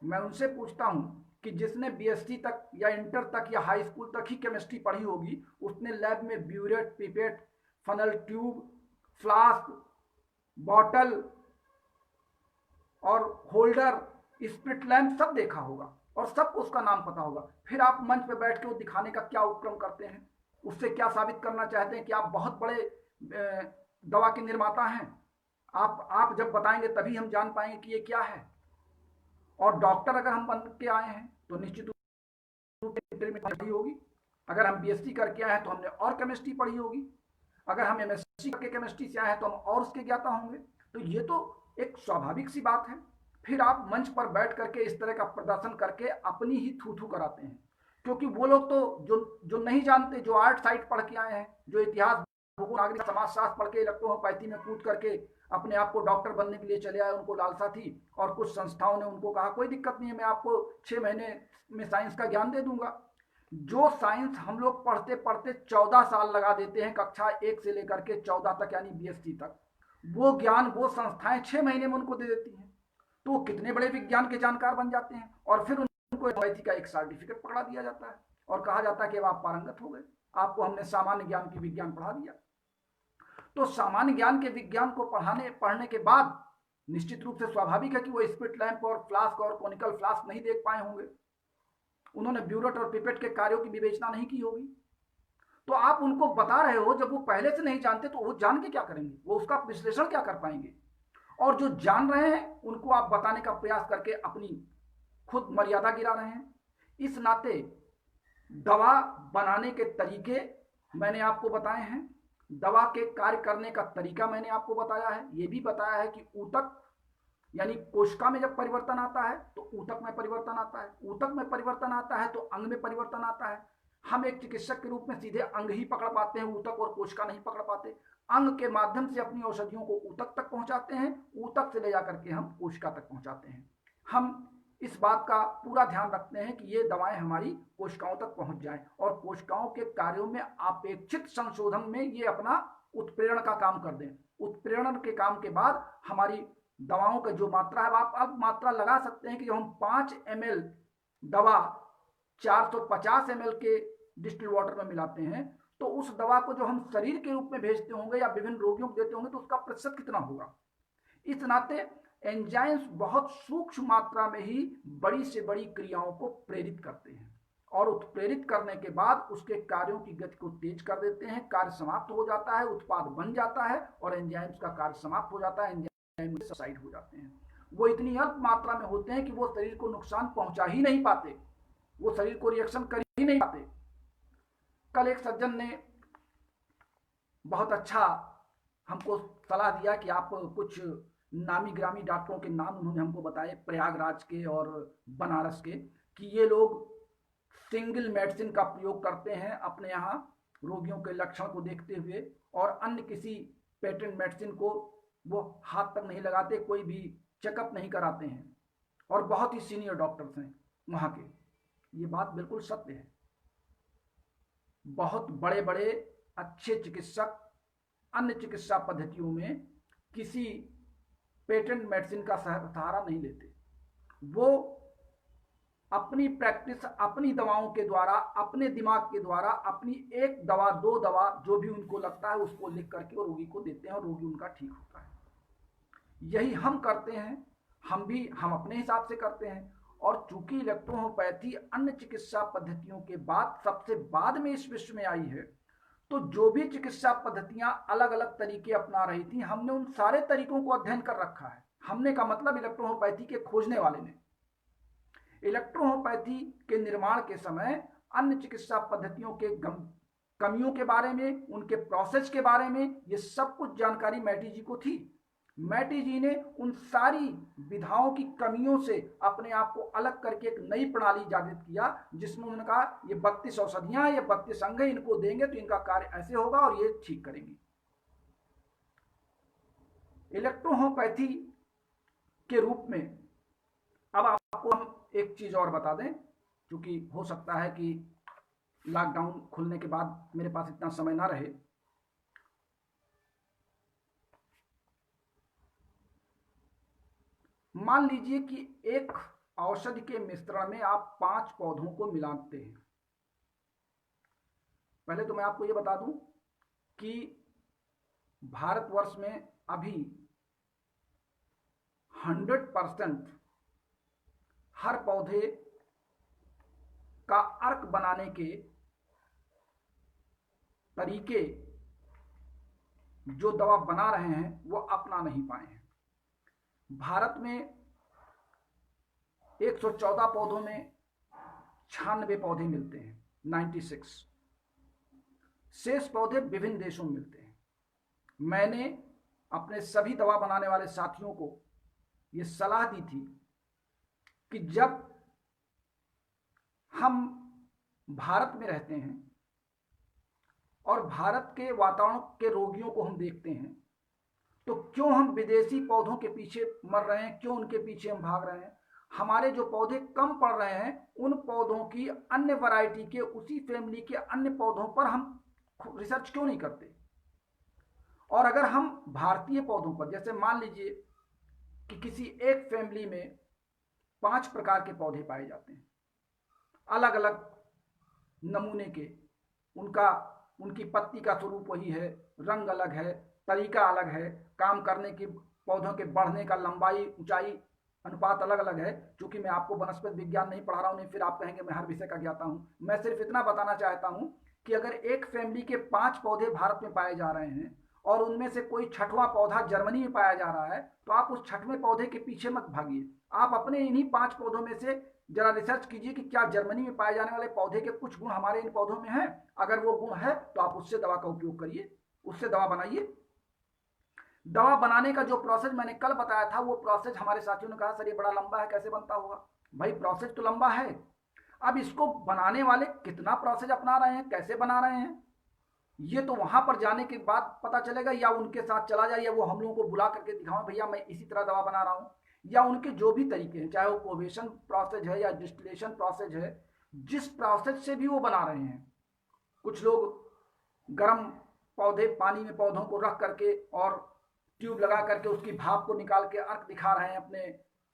मैं उनसे पूछता हूं कि जिसने बीएससी तक या इंटर तक या हाई स्कूल तक ही केमिस्ट्री पढ़ी होगी, उसने लैब में burette, pipette, funnel tube, flask, bottle और होल्डर, स्प्रिट लैंप सब देखा होगा और सबको उसका नाम पता होगा। फिर आप मंच पे बैठ के वो दिखाने का क्या उपक्रम करते हैं, उससे क्या साबित करना चाहते हैं कि आप बहुत बड़े दवा के निर्माता हैं। आप जब बताएंगे तभी हम जान पाएंगे कि ये क्या है। और डॉक्टर अगर हम बन के आए हैं तो निश्चित रूप से पढ़ी होगी, अगर हम बीएससी करके आए हैं तो हमने और केमिस्ट्री पढ़ी होगी, अगर हम एमएससी करके केमिस्ट्री से आए हैं तो हम और उसके ज्ञाता होंगे। तो ये तो एक स्वाभाविक सी बात है। फिर आप मंच पर बैठ करके इस तरह का प्रदर्शन करके अपनी ही थू थू कराते हैं, क्योंकि वो लोग तो जो नहीं जानते, जो आर्ट साइड पढ़ के आए हैं, जो इतिहास, भूगोल, नागरिक समाजशास्त्र पढ़ के इलेक्ट्रोहोम्योपैथी में कूद करके अपने आप को डॉक्टर बनने के लिए चले आए, उनको लालसा थी और कुछ संस्थाओं ने उनको कहा कोई दिक्कत नहीं है, मैं आपको 6 महीने में साइंस का ज्ञान दे दूंगा। जो साइंस हम लोग पढ़ते पढ़ते 14 साल लगा देते हैं, कक्षा 1 से लेकर के 14 तक यानी बीएससी तक, वो ज्ञान वो संस्थाएं 6 महीने में उनको दे देती हैं। तो वो कितने बड़े विज्ञान के जानकार बन जाते हैं और फिर उनको होम्योपैथी का एक सर्टिफिकेट पकड़ा दिया जाता है और कहा जाता है कि अब आप पारंगत हो गए, आपको हमने सामान्य ज्ञान की विज्ञान पढ़ा दिया। तो सामान्य ज्ञान के विज्ञान को पढ़ने के बाद निश्चित रूप से स्वाभाविक है कि वो स्पिरिट लैंप और फ्लास्क और कोनिकल फ्लास्क नहीं देख पाए होंगे, उन्होंने ब्यूरेट और पिपेट के कार्यों की विवेचना नहीं की होगी। तो आप उनको बता रहे हो, जब वो पहले से नहीं जानते तो वो जान के क्या करेंगे, वो उसका विश्लेषण क्या कर पाएंगे। और जो जान रहे हैं उनको आप बताने का प्रयास करके अपनी खुद मर्यादा गिरा रहे हैं। इस नाते दवा बनाने के तरीके मैंने आपको बताए हैं, दवा के कार्य करने का तरीका मैंने आपको बताया है, ये भी बताया है कि ऊतक यानी कोशिका में जब परिवर्तन आता है तो ऊतक में परिवर्तन आता है, ऊतक में परिवर्तन आता है तो अंग में परिवर्तन आता है। हम एक चिकित्सक के रूप में सीधे अंग ही पकड़ पाते हैं, ऊतक और कोशिका नहीं पकड़ पाते। अंग के माध्यम से अपनी औषधियों को ऊतक तक पहुंचाते हैं, ऊतक से ले जाकर के हम कोशिका तक पहुंचाते हैं। हम इस बात का पूरा ध्यान रखते हैं कि ये दवाएं हमारी कोशिकाओं तक पहुंच जाएं और कोशिकाओं के कार्यों में अपेक्षित संशोधन में ये अपना उत्प्रेरण का काम कर दें। उत्प्रेरण के काम के बाद हमारी दवाओं का जो मात्रा है, आप अब मात्रा लगा सकते हैं कि जो हम 5 ml दवा 450 ml के डिस्टिल वाटर में मिलाते हैं तो उस दवा को जो हम शरीर के रूप में भेजते होंगे या विभिन्न रोगियों को देते होंगे तो उसका प्रतिशत कितना होगा। इस नाते एंजाइम्स बहुत सूक्ष्म मात्रा में ही बड़ी से बड़ी क्रियाओं को प्रेरित करते हैं और उत्प्रेरित करने के बाद उसके कार्यों की गति को तेज कर देते हैं, कार्य समाप्त हो जाता है, उत्पाद बन जाता है और एंजाइम्स का कार्य समाप्त हो जाता है, एंजाइम सबसाइड हो जाते हैं। वो इतनी अल्प मात्रा में होते हैं कि वो शरीर को नुकसान पहुंचा ही नहीं पाते, वो शरीर को रिएक्शन कर ही नहीं पाते। कल एक सज्जन ने बहुत अच्छा हमको सलाह दिया कि आप कुछ नामी ग्रामी डॉक्टरों के नाम उन्होंने हमको बताए, प्रयागराज के और बनारस के, कि ये लोग सिंगल मेडिसिन का प्रयोग करते हैं अपने यहाँ रोगियों के लक्षण को देखते हुए और अन्य किसी पेटेंट मेडिसिन को वो हाथ तक नहीं लगाते, कोई भी चेकअप नहीं कराते हैं और बहुत ही सीनियर डॉक्टर्स हैं वहाँ के। ये बात बिल्कुल सत्य है। बहुत बड़े बड़े अच्छे चिकित्सक अन्य चिकित्सा पद्धतियों में किसी पेटेंट मेडिसिन का सहारा नहीं लेते। वो अपनी प्रैक्टिस अपनी दवाओं के द्वारा, अपने दिमाग के द्वारा, अपनी एक दवा दो दवा जो भी उनको लगता है उसको लिख करके वो रोगी को देते हैं और रोगी उनका ठीक होता है। यही हम करते हैं, हम अपने हिसाब से करते हैं। और चूंकि इलेक्ट्रोहोम्योपैथी अन्य चिकित्सा पद्धतियों के बाद सबसे बाद में इस विश्व में आई है, तो जो भी चिकित्सा पद्धतियां अलग अलग तरीके अपना रही थी, हमने उन सारे तरीकों को अध्ययन कर रखा है। हमने का मतलब इलेक्ट्रोहोम्योपैथी के खोजने वाले ने। इलेक्ट्रोहोम्योपैथी के निर्माण के समय अन्य चिकित्सा पद्धतियों के कमियों के बारे में, उनके प्रोसेस के बारे में, ये सब कुछ जानकारी मैटी जी को थी। मैटी जी ने उन सारी विधाओं की कमियों से अपने आप को अलग करके एक नई प्रणाली जागृत किया, जिसमें उन्होंने कहा ये 32 औषधियां, ये 32 अंग इनको देंगे तो इनका कार्य ऐसे होगा और ये ठीक करेंगे। इलेक्ट्रोहोम्योपैथी के रूप में अब आपको हम एक चीज और बता दें, क्योंकि हो सकता है कि लॉकडाउन खुलने के बाद मेरे पास इतना समय ना रहे। मान लीजिए कि एक औषधि के मिश्रण में आप 5 पौधों को मिलाते हैं। पहले तो मैं आपको यह बता दूं कि भारतवर्ष में अभी 100% हर पौधे का अर्क बनाने के तरीके जो दवा बना रहे हैं वो अपना नहीं पाए हैं। भारत में 114 पौधों में 96 पौधे मिलते हैं, 96। शेष पौधे विभिन्न देशों में मिलते हैं। मैंने अपने सभी दवा बनाने वाले साथियों को यह सलाह दी थी कि जब हम भारत में रहते हैं और भारत के वातावरण के रोगियों को हम देखते हैं, तो क्यों हम विदेशी पौधों के पीछे मर रहे हैं, क्यों उनके पीछे हम भाग रहे हैं? हमारे जो पौधे कम पड़ रहे हैं, उन पौधों की अन्य वैरायटी के, उसी फैमिली के अन्य पौधों पर हम रिसर्च क्यों नहीं करते? और अगर हम भारतीय पौधों पर, जैसे मान लीजिए कि किसी एक फैमिली में 5 प्रकार के पौधे पाए जाते हैं, अलग अलग नमूने के, उनकी पत्ती का स्वरूप वही है, रंग अलग है, तरीका अलग है, काम करने की, पौधों के बढ़ने का लंबाई ऊंचाई अनुपात अलग अलग है। क्योंकि मैं आपको वनस्पति विज्ञान नहीं पढ़ा रहा हूं, नहीं फिर आप कहेंगे मैं हर विषय का ज्ञाता हूं। मैं सिर्फ इतना बताना चाहता हूं कि अगर एक फैमिली के 5 पौधे भारत में पाए जा रहे हैं और उनमें से कोई 6वां पौधा जर्मनी में पाया जा रहा है, तो आप उस 6वें पौधे के पीछे मत भागिए। आप अपने इन्हीं 5 पौधों में से जरा रिसर्च कीजिए कि क्या जर्मनी में पाए जाने वाले पौधे के कुछ गुण हमारे इन पौधों में हैं। अगर वो गुण है तो आप उससे दवा का उपयोग करिए, उससे दवा बनाइए। दवा बनाने का जो प्रोसेस मैंने कल बताया था, वो प्रोसेस हमारे साथियों ने कहा सर ये बड़ा लंबा है, कैसे बनता होगा? भाई प्रोसेस तो लंबा है, अब इसको बनाने वाले कितना प्रोसेस अपना रहे हैं, कैसे बना रहे हैं, ये तो वहां पर जाने के बाद पता चलेगा, या उनके साथ चला जाए, या वो हम लोगों को बुला करके दिखाओ भैया मैं इसी तरह दवा बना रहा हूं, या उनके जो भी तरीके हैं, चाहे वो कोवेशन प्रोसेस है या डिस्टिलेशन प्रोसेस है, जिस प्रोसेस से भी वो बना रहे हैं। कुछ लोग गर्म पौधे, पानी में पौधों को रख करके और ट्यूब लगा करके उसकी भाप को निकाल के अर्क दिखा रहे हैं अपने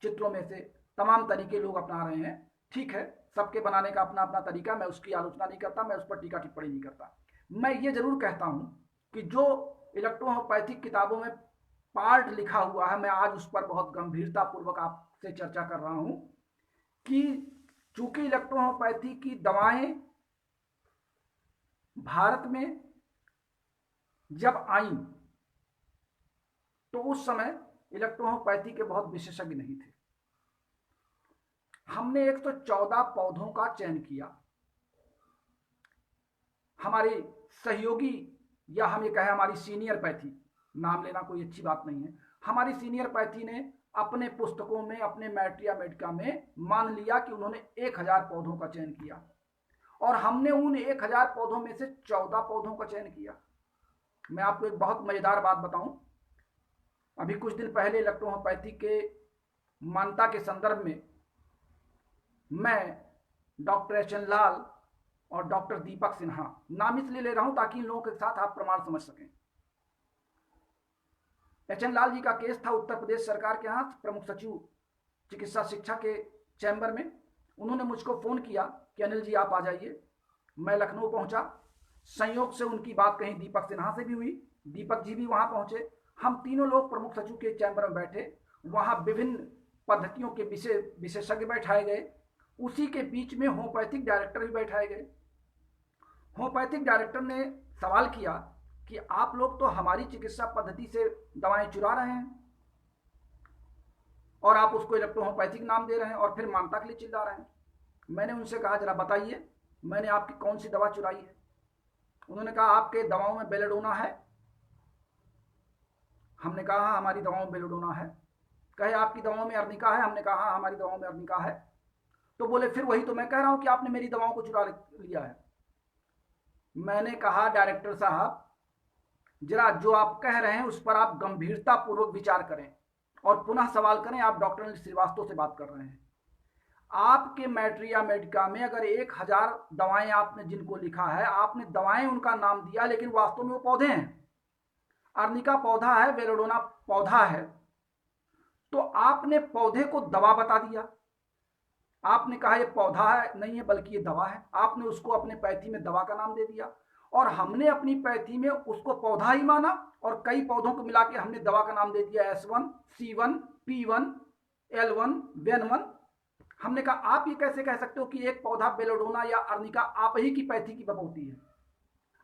चित्रों में से, तमाम तरीके लोग अपना रहे हैं। ठीक है, सबके बनाने का अपना अपना तरीका, मैं उसकी आलोचना नहीं करता, मैं उस पर टीका टिप्पणी नहीं करता। मैं ये जरूर कहता हूं कि जो इलेक्ट्रोहोम्योपैथिक किताबों में पार्ट लिखा हुआ है, मैं आज उस पर बहुत गंभीरता पूर्वक आपसे चर्चा कर रहा हूं कि चूंकि इलेक्ट्रोहोम्योपैथी की दवाएं भारत में जब आई तो उस समय इलेक्ट्रोहोम्योपैथी के बहुत विशेषज्ञ नहीं थे। हमने 114 पौधों का चयन किया। हमारे सहयोगी या हम ये कहें हमारी सीनियर पैथी, नाम लेना कोई अच्छी बात नहीं है, हमारी सीनियर पैथी ने अपने पुस्तकों में, अपने मैट्रिया मेडिका में मान लिया कि उन्होंने 1000 पौधों का चयन किया और हमने उन 1000 पौधों में से 14 पौधों का चयन किया। मैं आपको एक बहुत मजेदार बात बताऊं, अभी कुछ दिन पहले इलेक्ट्रोहोम्योपैथी के मान्यता के संदर्भ में मैं डॉक्टर एच.एन. लाल और डॉक्टर दीपक सिन्हा, नाम इसलिए ले रहा हूं ताकि इन लोगों के साथ आप प्रमाण समझ सकें। एच.एन. लाल जी का केस था उत्तर प्रदेश सरकार के यहाँ प्रमुख सचिव चिकित्सा शिक्षा के चैम्बर में। उन्होंने मुझको फोन किया कि अनिल जी आप आ जाइए। मैं लखनऊ पहुंचा। संयोग से उनकी बात कहीं दीपक सिन्हा से भी हुई, दीपक जी भी वहां पहुंचे। हम तीनों लोग प्रमुख सचिव के चैम्बर में बैठे। वहां विभिन्न पद्धतियों के विशेषज्ञ बैठाए गए। उसी के बीच में होम्योपैथिक डायरेक्टर भी बैठाए गए। होम्योपैथिक डायरेक्टर ने सवाल किया कि आप लोग तो हमारी चिकित्सा पद्धति से दवाएं चुरा रहे हैं और आप उसको इलेक्ट्रोहोम्योपैथिक नाम दे रहे हैं और फिर मान्यता के लिए चिल्ला रहे हैं। मैंने उनसे कहा जरा बताइए मैंने आपकी कौन सी दवा चुराई है। उन्होंने कहा आपके दवाओं में बेलेडोना है। हमने कहा हाँ हमारी दवाओं में बेलेडोना है। कहे आपकी दवाओं में अर्निका है। हमने कहा हाँ हमारी दवाओं में अर्निका है। तो बोले फिर वही तो मैं कह रहा हूं कि आपने मेरी दवाओं को चुरा लिया है। मैंने कहा डायरेक्टर साहब जरा जो आप कह रहे हैं उस पर आप गंभीरता पूर्वक विचार करें और पुनः सवाल करें। आप डॉक्टर अनिल श्रीवास्तव से बात कर रहे हैं। आपके मैट्रिया मेडिका में अगर 1000 दवाएं आपने जिनको लिखा है, आपने दवाएं उनका नाम दिया लेकिन वास्तव में वो पौधे हैं। अर्निका पौधा है, बेलेडोना पौधा है, तो आपने पौधे को दवा बता दिया। आपने कहा ये पौधा है नहीं है बल्कि ये दवा है। आपने उसको अपने पैथी में दवा का नाम दे दिया और हमने अपनी पैथी में उसको पौधा ही माना और कई पौधों को मिला के हमने दवा का नाम दे दिया S1, C1, P1, L1, Ven1। हमने कहा आप ये कैसे कह सकते हो कि एक पौधा बेलेडोना या अर्निका आप ही की पैथी की बपौती है।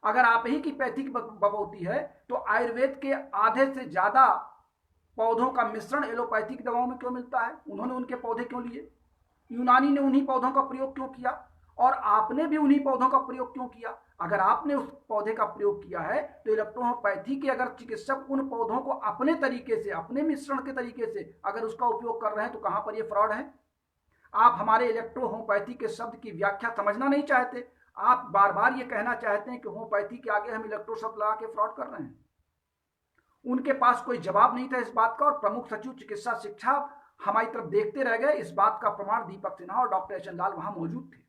अगर आप ही की पैथी की बपौती है तो आयुर्वेद के आधे से ज्यादा पौधों का मिश्रण एलोपैथिक दवाओं में क्यों मिलता है? उन्होंने उनके पौधे क्यों लिए? यूनानी ने उन्हीं पौधों का प्रयोग क्यों किया और आपने भी उन्हीं पौधों का प्रयोग क्यों किया? अगर आपने उस पौधे का प्रयोग किया है तो इलेक्ट्रोहोम्योपैथी के अगर चिकित्सक उन पौधों को अपने तरीके से, अपने मिश्रण के तरीके से अगर उसका उपयोग कर रहे हैं तो कहां पर यह फ्रॉड है? आप हमारे इलेक्ट्रोहोम्योपैथी के शब्द की व्याख्या समझना नहीं चाहते। आप बार बार ये कहना चाहते हैं कि होम्योपैथी के आगे हम इलेक्ट्रो शब्द लगा के फ्रॉड कर रहे हैं। उनके पास कोई जवाब नहीं था इस बात का और प्रमुख सचिव चिकित्सा शिक्षा हमारी तरफ देखते रह गए। इस बात का प्रमाण दीपक सिन्हा और डॉक्टर एच.एन. लाल वहां मौजूद थे।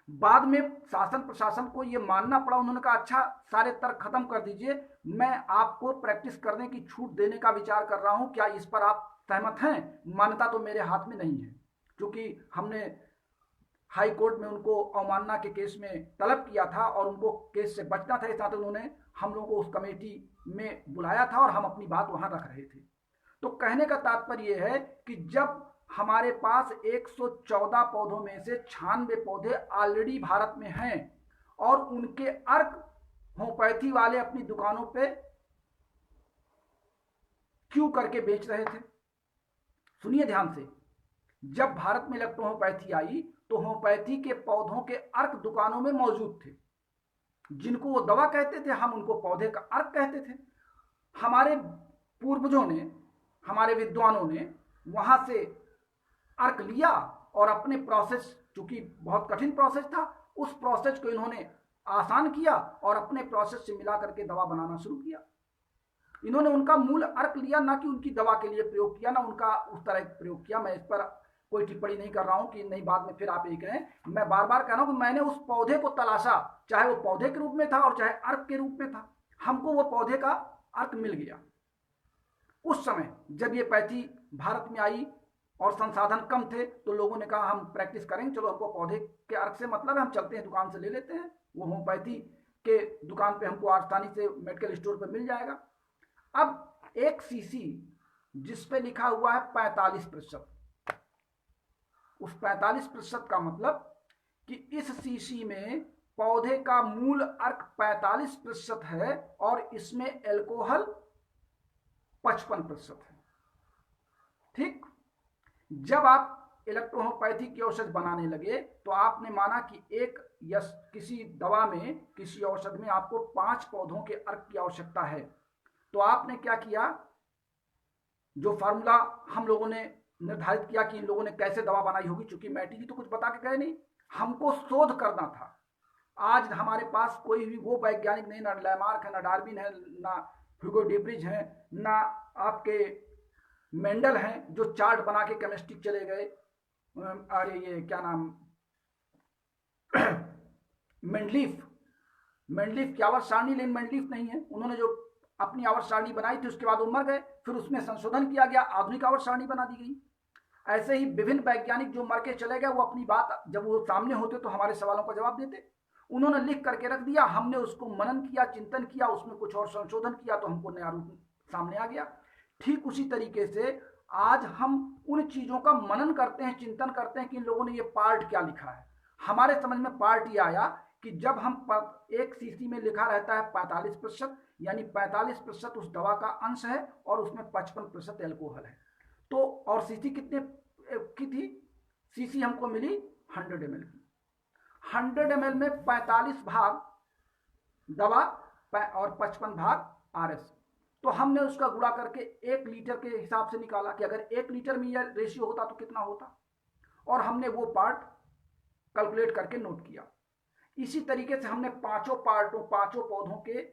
बाद में शासन प्रशासन को यह मानना पड़ा। उन्होंने कहा अच्छा सारे तर्क खत्म कर दीजिए, मैं आपको प्रैक्टिस करने की छूट देने का विचार कर रहा हूं, क्या इस पर आप सहमत हैं? मान्यता तो मेरे हाथ में नहीं है क्योंकि हमने हाई कोर्ट में उनको अवमानना के केस में तलब किया था और उनको केस से बचना था। इस नाते उन्होंने हम लोगों को उस कमेटी में बुलाया था और हम अपनी बात वहां रख रहे थे। तो कहने का तात्पर्य यह है कि जब हमारे पास 114 पौधों में से 96 पौधे ऑलरेडी भारत में हैं और उनके अर्क होम्योपैथी वाले अपनी दुकानों पे क्यों करके बेच रहे थे। सुनिए ध्यान से, जब भारत में इलेक्ट्रोहोम्योपैथी आई तो होम्योपैथी के पौधों के अर्क दुकानों में मौजूद थे। जिनको वो दवा कहते थे हम उनको पौधे का अर्क कहते थे। हमारे पूर्वजों ने, हमारे विद्वानों ने वहां से अर्क लिया और अपने प्रोसेस, चूंकि बहुत कठिन प्रोसेस था, उस प्रोसेस को इन्होंने आसान किया और अपने प्रोसेस से मिला करके दवा बनाना शुरू किया। इन्होंने उनका मूल अर्क लिया, ना कि उनकी दवा के लिए प्रयोग किया, ना उनका उस तरह प्रयोग किया। मैं इस पर कोई टिप्पणी नहीं कर रहा हूं कि नहीं बाद में फिर आप ये कहें। मैं बार बार कह रहा हूं कि मैंने उस पौधे को तलाशा, चाहे वो पौधे के रूप में था और चाहे अर्क के रूप में था। हमको वो पौधे का अर्क मिल गया। उस समय जब ये पैथी भारत में आई और संसाधन कम थे तो लोगों ने कहा हम प्रैक्टिस करेंगे, चलो हमको पौधे के अर्क से मतलब है, हम चलते हैं दुकान से ले लेते हैं। वो होम्योपैथी के दुकान पे हमको आसानी से मेडिकल स्टोर पे मिल जाएगा। अब एक सीसी जिस पे लिखा हुआ है 45%, उस 45% का मतलब कि इस सीसी में पौधे का मूल अर्क 45% है और इसमें एल्कोहल 55% है। ठीक, जब आप इलेक्ट्रोहोम्योपैथी की औषध बनाने लगे तो आपने माना कि एक या किसी दवा में, किसी औषध में आपको 5 पौधों के अर्क की आवश्यकता है। तो आपने क्या किया, जो फार्मूला हम लोगों ने निर्धारित किया कि इन लोगों ने कैसे दवा बनाई होगी, चूंकि मैटी जी तो कुछ बता के गए नहीं, हमको शोध करना था। आज हमारे पास कोई भी वो वैज्ञानिक नहीं, ना लैमार्क है, ना डार्विन है, ना ह्यूगो डेब्रिज है, ना आपके मेंडल हैं जो चार्ट बना के केमिस्ट्री चले गए। अरे ये क्या नाम, मेंडलीफ की आवर्त सारणी, लेकिन मेंडलीफ नहीं है, उन्होंने जो अपनी आवर्त सारणी बनाई थी उसके बाद वो मर गए, फिर उसमें संशोधन किया गया, आधुनिक आवर्त सारणी बना दी गई। ऐसे ही विभिन्न वैज्ञानिक जो मर के चले गए, वो अपनी बात जब वो सामने होते तो हमारे सवालों का जवाब देते। उन्होंने लिख करके रख दिया, हमने उसको मनन किया, चिंतन किया, उसमें कुछ और संशोधन किया तो हमको नया रूप सामने आ गया। ठीक उसी तरीके से आज हम उन चीजों का मनन करते हैं, चिंतन करते हैं कि इन लोगों ने ये पार्ट क्या लिखा है। हमारे समझ में पार्ट ये आया कि जब हम एक सीसी में लिखा रहता है 45%, यानी 45% उस दवा का अंश है और उसमें 55% एल्कोहल है। तो और सीसी कितने की थी, सीसी हमको मिली 100 ml की। 100 ml में 45 भाग दवा और 55 भाग आरएस। तो हमने उसका गुणा करके 1 लीटर के हिसाब से निकाला कि अगर 1 लीटर में यह रेशियो होता तो कितना होता, और हमने वो पार्ट कैलकुलेट करके नोट किया। इसी तरीके से हमने पांचों पौधों के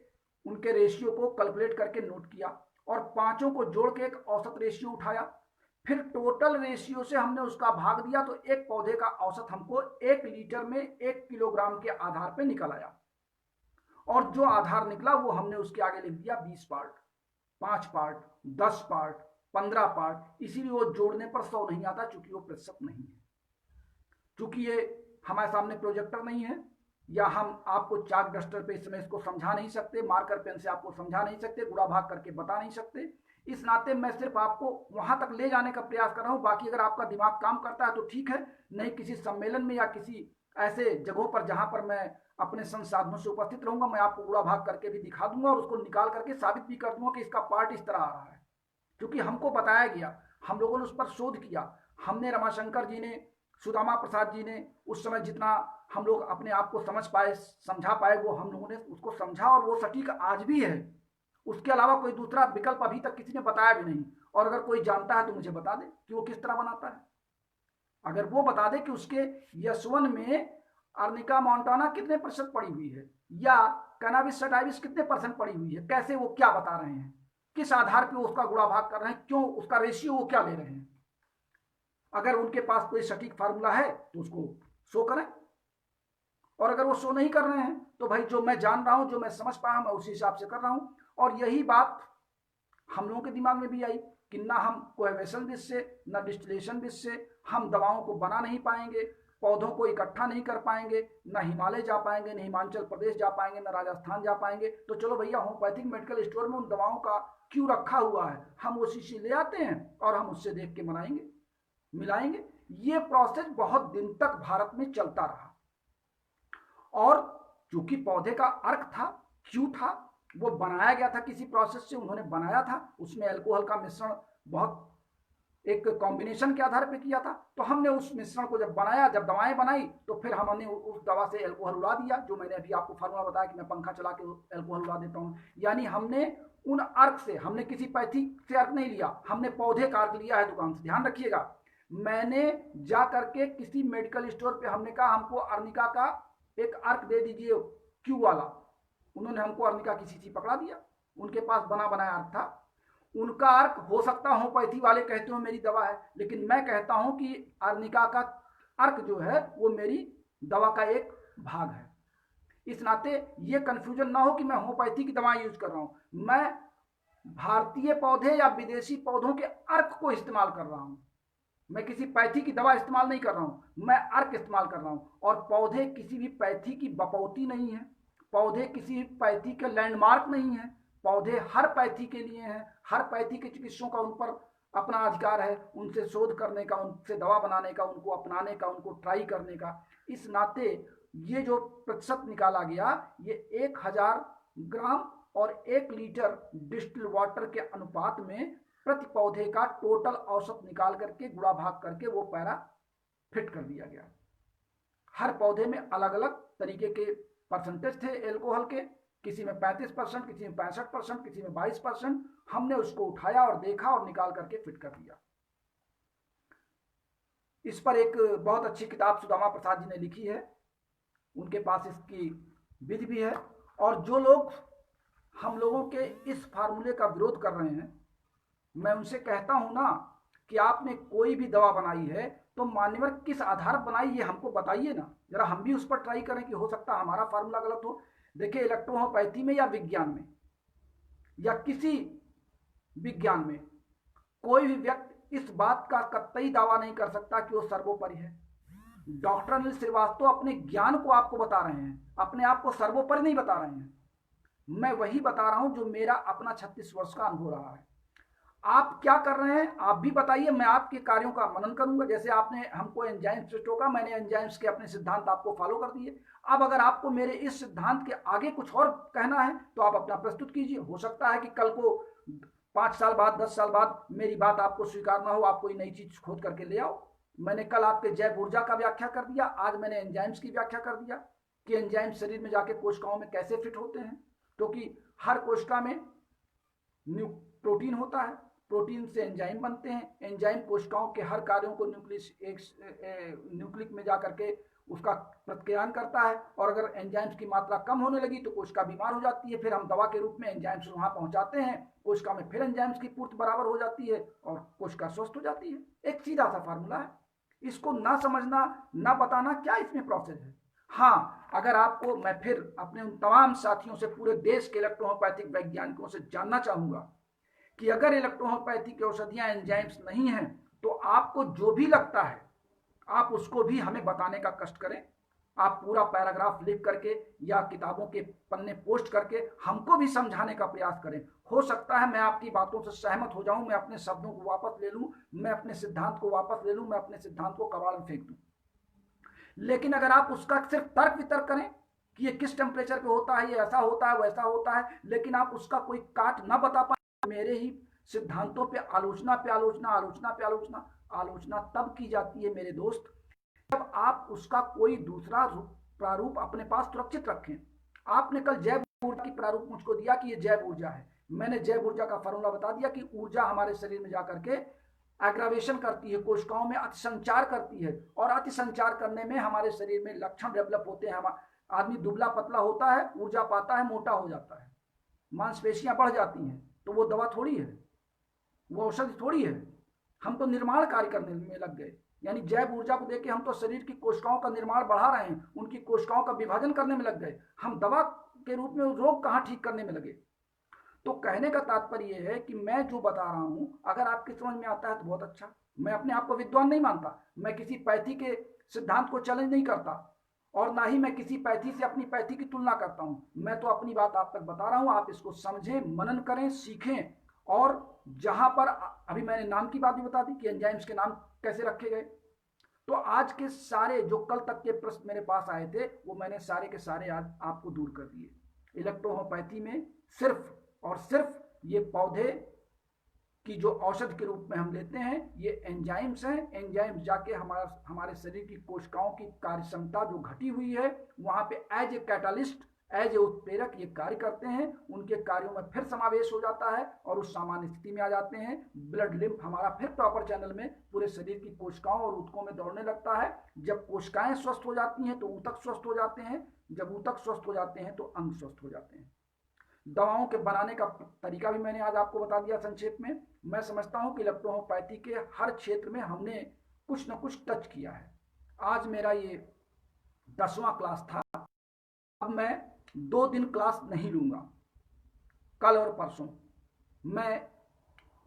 उनके रेशियो को कैलकुलेट करके नोट किया और पांचों को जोड़ के एक औसत रेशियो उठाया। फिर टोटल रेशियो से हमने उसका भाग दिया तो एक पौधे का औसत हमको 1 लीटर में 1 किलोग्राम के आधार पे निकल आया। और जो आधार निकला वो हमने उसके आगे लिख दिया 20 पार्ट, 5 पार्ट, 10 पार्ट, 15 पार्ट। इसीलिए वो जोड़ने पर 100 नहीं आता, चूंकि वो प्रतिशत नहीं है। चूंकि ये हमारे सामने प्रोजेक्टर नहीं है या हम आपको चाक डस्टर पे इस समय इसको समझा नहीं सकते, मार्कर पेन से आपको समझा नहीं सकते, गुणा भाग करके बता नहीं सकते, इस नाते मैं सिर्फ आपको वहां तक ले जाने का प्रयास कर रहा हूं। बाकी अगर आपका दिमाग काम करता है तो ठीक है, नहीं किसी सम्मेलन में या किसी ऐसे जगहों पर जहां पर मैं अपने संसाधनों से उपस्थित रहूंगा, मैं आपको गुणा भाग करके भी दिखा दूंगा और उसको निकाल करके साबित भी कर दूंगा कि इसका पार्ट इस तरह आ रहा है। क्योंकि हमको बताया गया, हम लोगों ने उस पर शोध किया, हमने रमाशंकर जी ने, सुदामा प्रसाद जी ने उस समय जितना हम लोग अपने आप को समझ पाए, समझा पाए, वो हम लोगों ने उसको समझा और वो सटीक आज भी है। उसके अलावा कोई दूसरा विकल्प अभी तक किसी ने बताया भी नहीं। और अगर कोई जानता है तो मुझे बता दे कि वो किस तरह बनाता है। अगर वो बता दे कि उसके यशवन में अर्निका मोंटाना कितने % पड़ी हुई है या कैनाबिस सटाइविस कितने % पड़ी हुई है, कैसे वो क्या बता रहे हैं, किस आधार पर उसका गुणा भाग कर रहे हैं, क्यों उसका रेशियो वो क्या ले रहे हैं। अगर उनके पास कोई सटीक फार्मूला है तो उसको शो करें, और अगर वो शो नहीं कर रहे हैं तो भाई जो मैं जान रहा हूं, जो मैं समझ पाया, मैं उसी हिसाब से कर रहा हूं। और यही बात हम लोगों के दिमाग में भी आई कि ना हम कोहेवेशन विधि से, ना डिस्टिलेशन विधि से हम दवाओं को बना नहीं पाएंगे, पौधों को इकट्ठा नहीं कर पाएंगे, ना हिमालय जा पाएंगे, ना हिमाचल प्रदेश जा पाएंगे, ना राजस्थान जा पाएंगे। तो चलो भैया, होम्योपैथिक मेडिकल स्टोर में उन दवाओं का क्यों रखा हुआ है, हम उसी से ले आते हैं और हम उससे देख के बनाएंगे, मिलाएंगे। ये प्रोसेस बहुत दिन तक भारत में चलता रहा। और चूंकि पौधे का अर्क था, क्यों था, वो बनाया गया था किसी प्रोसेस से, उन्होंने बनाया था, उसमें अल्कोहल का मिश्रण बहुत एक कॉम्बिनेशन के आधार पे किया था। तो हमने उस मिश्रण को जब बनाया, जब दवाएं बनाई, तो फिर हमने उस दवा से अल्कोहल उड़ा दिया, जो मैंने अभी आपको फार्मूला बताया कि मैं पंखा चला के अल्कोहल उड़ा देता हूं। यानी हमने उन अर्क से, हमने किसी पैथी से अर्क नहीं लिया, हमने पौधे का अर्क लिया है दुकान से। ध्यान रखिएगा, मैंने जा करके किसी मेडिकल स्टोर पे हमने कहा हमको अर्निका का एक अर्क दे दीजिए क्यू वाला, उन्होंने हमको अर्निका की शीशी पकड़ा दिया। उनके पास बना बनाया अर्क था। उनका अर्क हो सकता हो पैथी वाले कहते हो मेरी दवा है, लेकिन मैं कहता हूं कि अर्निका का अर्क जो है वो मेरी दवा का एक भाग है। इस नाते ये कंफ्यूजन ना हो कि मैं होम्योपैथी की दवा यूज कर रहा हूं, मैं भारतीय पौधे या विदेशी पौधों के अर्क को इस्तेमाल कर रहा हूं। मैं किसी पैथी की दवा इस्तेमाल नहीं कर रहा हूं, मैं अर्क इस्तेमाल कर रहा हूं। और पौधे किसी भी पैथी की बपौती नहीं है, पौधे किसी पैथी के लैंडमार्क नहीं है, पौधे हर पैथी के लिए हैं, हर पैथी के चिकित्सकों का उन पर अपना अधिकार है, उनसे शोध करने का, उनसे दवा बनाने का, उनको अपनाने का, उनको ट्राई करने का। इस नाते ये जो प्रतिशत निकाला गया, ये 1000 ग्राम और 1 लीटर डिस्टिल वाटर के अनुपात में प्रति पौधे का टोटल औसत निकाल करके गुणा भाग करके वो पैरा फिट कर दिया गया। हर पौधे में अलग अलग तरीके के परसेंटेज थे एल्कोहल के, किसी में 35%, किसी में 65%, किसी में 22%। हमने उसको उठाया और देखा और निकाल करके फिट कर दिया। इस पर एक बहुत अच्छी किताब सुदामा प्रसाद जी ने लिखी है, उनके पास इसकी विधि भी है। और जो लोग हम लोगों के इस फार्मूले का विरोध कर रहे हैं, मैं उनसे कहता हूं ना कि आपने कोई भी दवा बनाई है तो मान्यवर किस आधार पर बनाई ये हमको बताइए ना, जरा हम भी उस पर ट्राई करें कि हो सकता हमारा फार्मूला गलत हो। देखिए, इलेक्ट्रोहोमोपैथी में या विज्ञान में या किसी विज्ञान में कोई भी व्यक्ति इस बात का कतई दावा नहीं कर सकता कि वो सर्वोपरि है। डॉक्टर अनिल श्रीवास्तव अपने ज्ञान को आपको बता रहे हैं, अपने आप को सर्वोपरि नहीं बता रहे हैं। मैं वही बता रहा हूं जो मेरा अपना 36 वर्ष का अनुभव रहा है। आप क्या कर रहे हैं आप भी बताइए, मैं आपके कार्यों का मनन करूंगा। जैसे आपने हमको एंजाइम्स से टोका, मैंने एंजाइम्स के अपने सिद्धांत आपको फॉलो कर दिए। अब अगर आपको मेरे इस सिद्धांत के आगे कुछ और कहना है तो आप अपना प्रस्तुत कीजिए। हो सकता है कि कल को 5 साल बाद, 10 साल बाद मेरी बात आपको स्वीकार ना हो, आप कोई नई चीज खोद करके ले आओ। मैंने कल आपके जैव ऊर्जा का व्याख्या कर दिया, आज मैंने एंजाइम्स की व्याख्या कर दिया कि एंजाइम शरीर में जाके कोशिकाओं में कैसे फिट होते हैं। क्योंकि हर कोशिका में प्रोटीन होता है, प्रोटीन से एंजाइम बनते हैं, एंजाइम कोशिकाओं के हर कार्यों को न्यूक्लिक में जाकर के उसका प्रतिक्रियान करता है। और अगर एंजाइम्स की मात्रा कम होने लगी तो कोशिका बीमार हो जाती है, फिर हम दवा के रूप में एंजाइम्स वहां पहुंचाते हैं, कोशिका में फिर एंजाइम्स की पूर्ति बराबर हो जाती है और कोशिका स्वस्थ हो जाती है। एक सीधा सा फार्मूला है, इसको ना समझना ना बताना क्या इसमें प्रोसेस है। हाँ, अगर आपको, मैं फिर अपने उन तमाम साथियों से, पूरे देश के इलेक्ट्रोहोमोपैथिक वैज्ञानिकों से जानना चाहूंगा कि अगर इलेक्ट्रोहोमोपैथी की औषधियां एंजाइम्स नहीं हैं तो आपको जो भी लगता है आप उसको भी हमें बताने का कष्ट करें। आप पूरा पैराग्राफ लिख करके या किताबों के पन्ने पोस्ट करके हमको भी समझाने का प्रयास करें। हो सकता है मैं आपकी बातों से सहमत हो जाऊं, मैं अपने शब्दों को वापस ले लूं, मैं अपने सिद्धांत को वापस ले लूं, मैं अपने सिद्धांत को कबाड़ में फेंक दूं। लेकिन अगर आप उसका सिर्फ तर्क वितर्क करें कि ये किस टेम्परेचर पे होता है, ये ऐसा होता है, वैसा होता है, लेकिन आप उसका कोई काट ना बता पाए, मेरे ही सिद्धांतों पे आलोचना पे आलोचना, आलोचना पे आलोचना, आलोचना तब की जाती है मेरे दोस्त जब आप उसका कोई दूसरा प्रारूप अपने पास सुरक्षित रखें। आपने कल जैव ऊर्जा की प्रारूप मुझको दिया कि ये जैव ऊर्जा है, मैंने जैव ऊर्जा का फॉर्मूला बता दिया कि ऊर्जा हमारे शरीर में जाकर के एग्रावेशन करती है, कोशिकाओं में अतिसंचार करती है, और अतिसंचार करने में हमारे शरीर में लक्षण डेवलप होते हैं। आदमी दुबला पतला होता है, ऊर्जा पाता है, मोटा हो जाता है, मांसपेशियां बढ़ जाती हैं। तो वो दवा थोड़ी है, वो औषधि थोड़ी है। हम तो निर्माण कार्य करने में लग गए, यानी जैव ऊर्जा को देके हम तो शरीर की कोशिकाओं का निर्माण बढ़ा रहे हैं, उनकी कोशिकाओं का विभाजन करने में लग गए। हम दवा के रूप में रोग कहाँ ठीक करने में लगे। तो कहने का तात्पर्य यह है कि मैं जो बता रहा हूं अगर आपकी समझ में आता है तो बहुत अच्छा। मैं अपने आप को विद्वान नहीं मानता, मैं किसी पैथी के सिद्धांत को चैलेंज नहीं करता, और ना ही मैं किसी पैथी से अपनी पैथी की तुलना करता हूं। मैं तो अपनी बात आप तक बता रहा हूं, आप इसको समझें, मनन करें, सीखें। और जहां पर अभी मैंने नाम की बात भी बता दी कि एंजाइम्स के नाम कैसे रखे गए, तो आज के सारे जो कल तक के प्रश्न मेरे पास आए थे वो मैंने सारे के सारे आज आपको दूर कर दिए। इलेक्ट्रोहोमोपैथी में सिर्फ और सिर्फ ये पौधे की जो औषध के रूप में हम लेते हैं ये एंजाइम्स हैं। एंजाइम्स जाके हमारे शरीर की कोशिकाओं की कार्य क्षमता जो घटी हुई है वहां पे as a catalyst, as a उत्प्रेरक ये कार्य करते हैं। उनके कार्यों में फिर समावेश हो जाता है और उस सामान्य स्थिति में आ जाते हैं। ब्लड लिम्फ हमारा फिर प्रॉपर चैनल में पूरे शरीर की कोशिकाओं और ऊतकों में दौड़ने लगता है। जब कोशिकाएं स्वस्थ हो जाती हैं तो ऊतक स्वस्थ हो जाते हैं, जब ऊतक स्वस्थ हो जाते हैं तो अंग स्वस्थ हो जाते हैं। दवाओं के बनाने का तरीका भी मैंने आज आपको बता दिया संक्षेप में। मैं समझता हूं कि इलेक्ट्रोहोमोपैथी के हर क्षेत्र में हमने कुछ न कुछ टच किया है। आज मेरा ये 10वां क्लास था। अब मैं 2 दिन क्लास नहीं लूंगा, कल और परसों मैं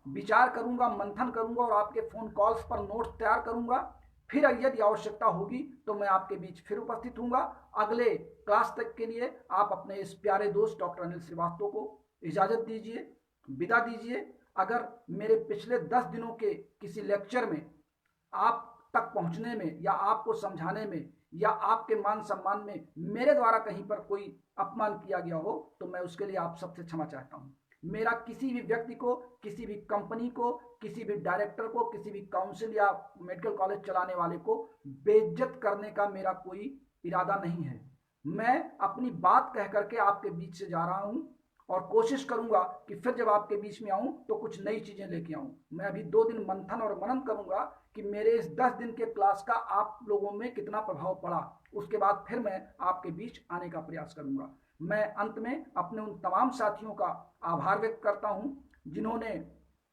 विचार करूंगा, मंथन करूंगा और आपके फोन कॉल्स पर नोट्स तैयार करूंगा। फिर यदि आवश्यकता होगी तो मैं आपके बीच फिर उपस्थित हूंगा। अगले क्लास तक के लिए आप अपने इस प्यारे दोस्त डॉक्टर अनिल श्रीवास्तव को इजाज़त दीजिए, विदा दीजिए। अगर मेरे पिछले 10 दिनों के किसी लेक्चर में आप तक पहुंचने में या आपको समझाने में या आपके मान सम्मान में मेरे द्वारा कहीं पर कोई अपमान किया गया हो तो मैं उसके लिए आप सबसे क्षमा चाहता हूं। मेरा किसी भी व्यक्ति को, किसी भी कंपनी को, किसी भी डायरेक्टर को, किसी भी काउंसिल या मेडिकल कॉलेज चलाने वाले को बेइज्जत करने का मेरा कोई इरादा नहीं है। मैं अपनी बात कह करके आपके बीच से जा रहा हूं और कोशिश करूंगा कि फिर जब आपके बीच में आऊं तो कुछ नई चीजें लेके आऊं। मैं अभी 2 दिन मंथन और मनन करूंगा कि मेरे इस 10 दिन के क्लास का आप लोगों में कितना प्रभाव पड़ा। उसके बाद फिर मैं आपके बीच आने का प्रयास करूंगा। मैं अंत में अपने उन तमाम साथियों का आभार व्यक्त करता हूं जिन्होंने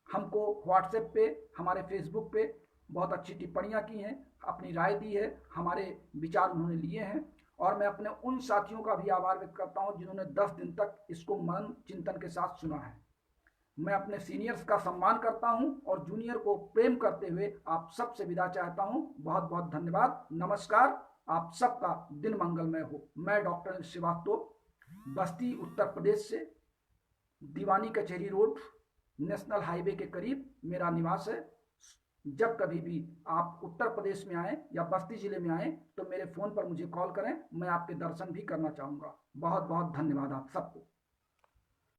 हमको व्हाट्सएप पे, हमारे फेसबुक पे बहुत अच्छी टिप्पणियां की हैं, अपनी राय दी है, हमारे विचार उन्होंने लिए हैं। और मैं अपने उन साथियों का भी आभार व्यक्त करता हूं जिन्होंने 10 दिन तक इसको मनन चिंतन के साथ सुना है। मैं अपने सीनियर्स का सम्मान करता हूं और जूनियर को प्रेम करते हुए आप सबसे विदा चाहता हूं। बहुत बहुत धन्यवाद। नमस्कार। आप सबका दिन मंगलमय हो। मैं डॉक्टर श्रीवास्तव, बस्ती उत्तर प्रदेश से, दीवानी कचहरी रोड, नेशनल हाईवे के करीब मेरा निवास है। जब कभी भी आप उत्तर प्रदेश में आए या बस्ती जिले में आए तो मेरे फोन पर मुझे कॉल करें, मैं आपके दर्शन भी करना चाहूँगा। बहुत बहुत धन्यवाद आप सबको।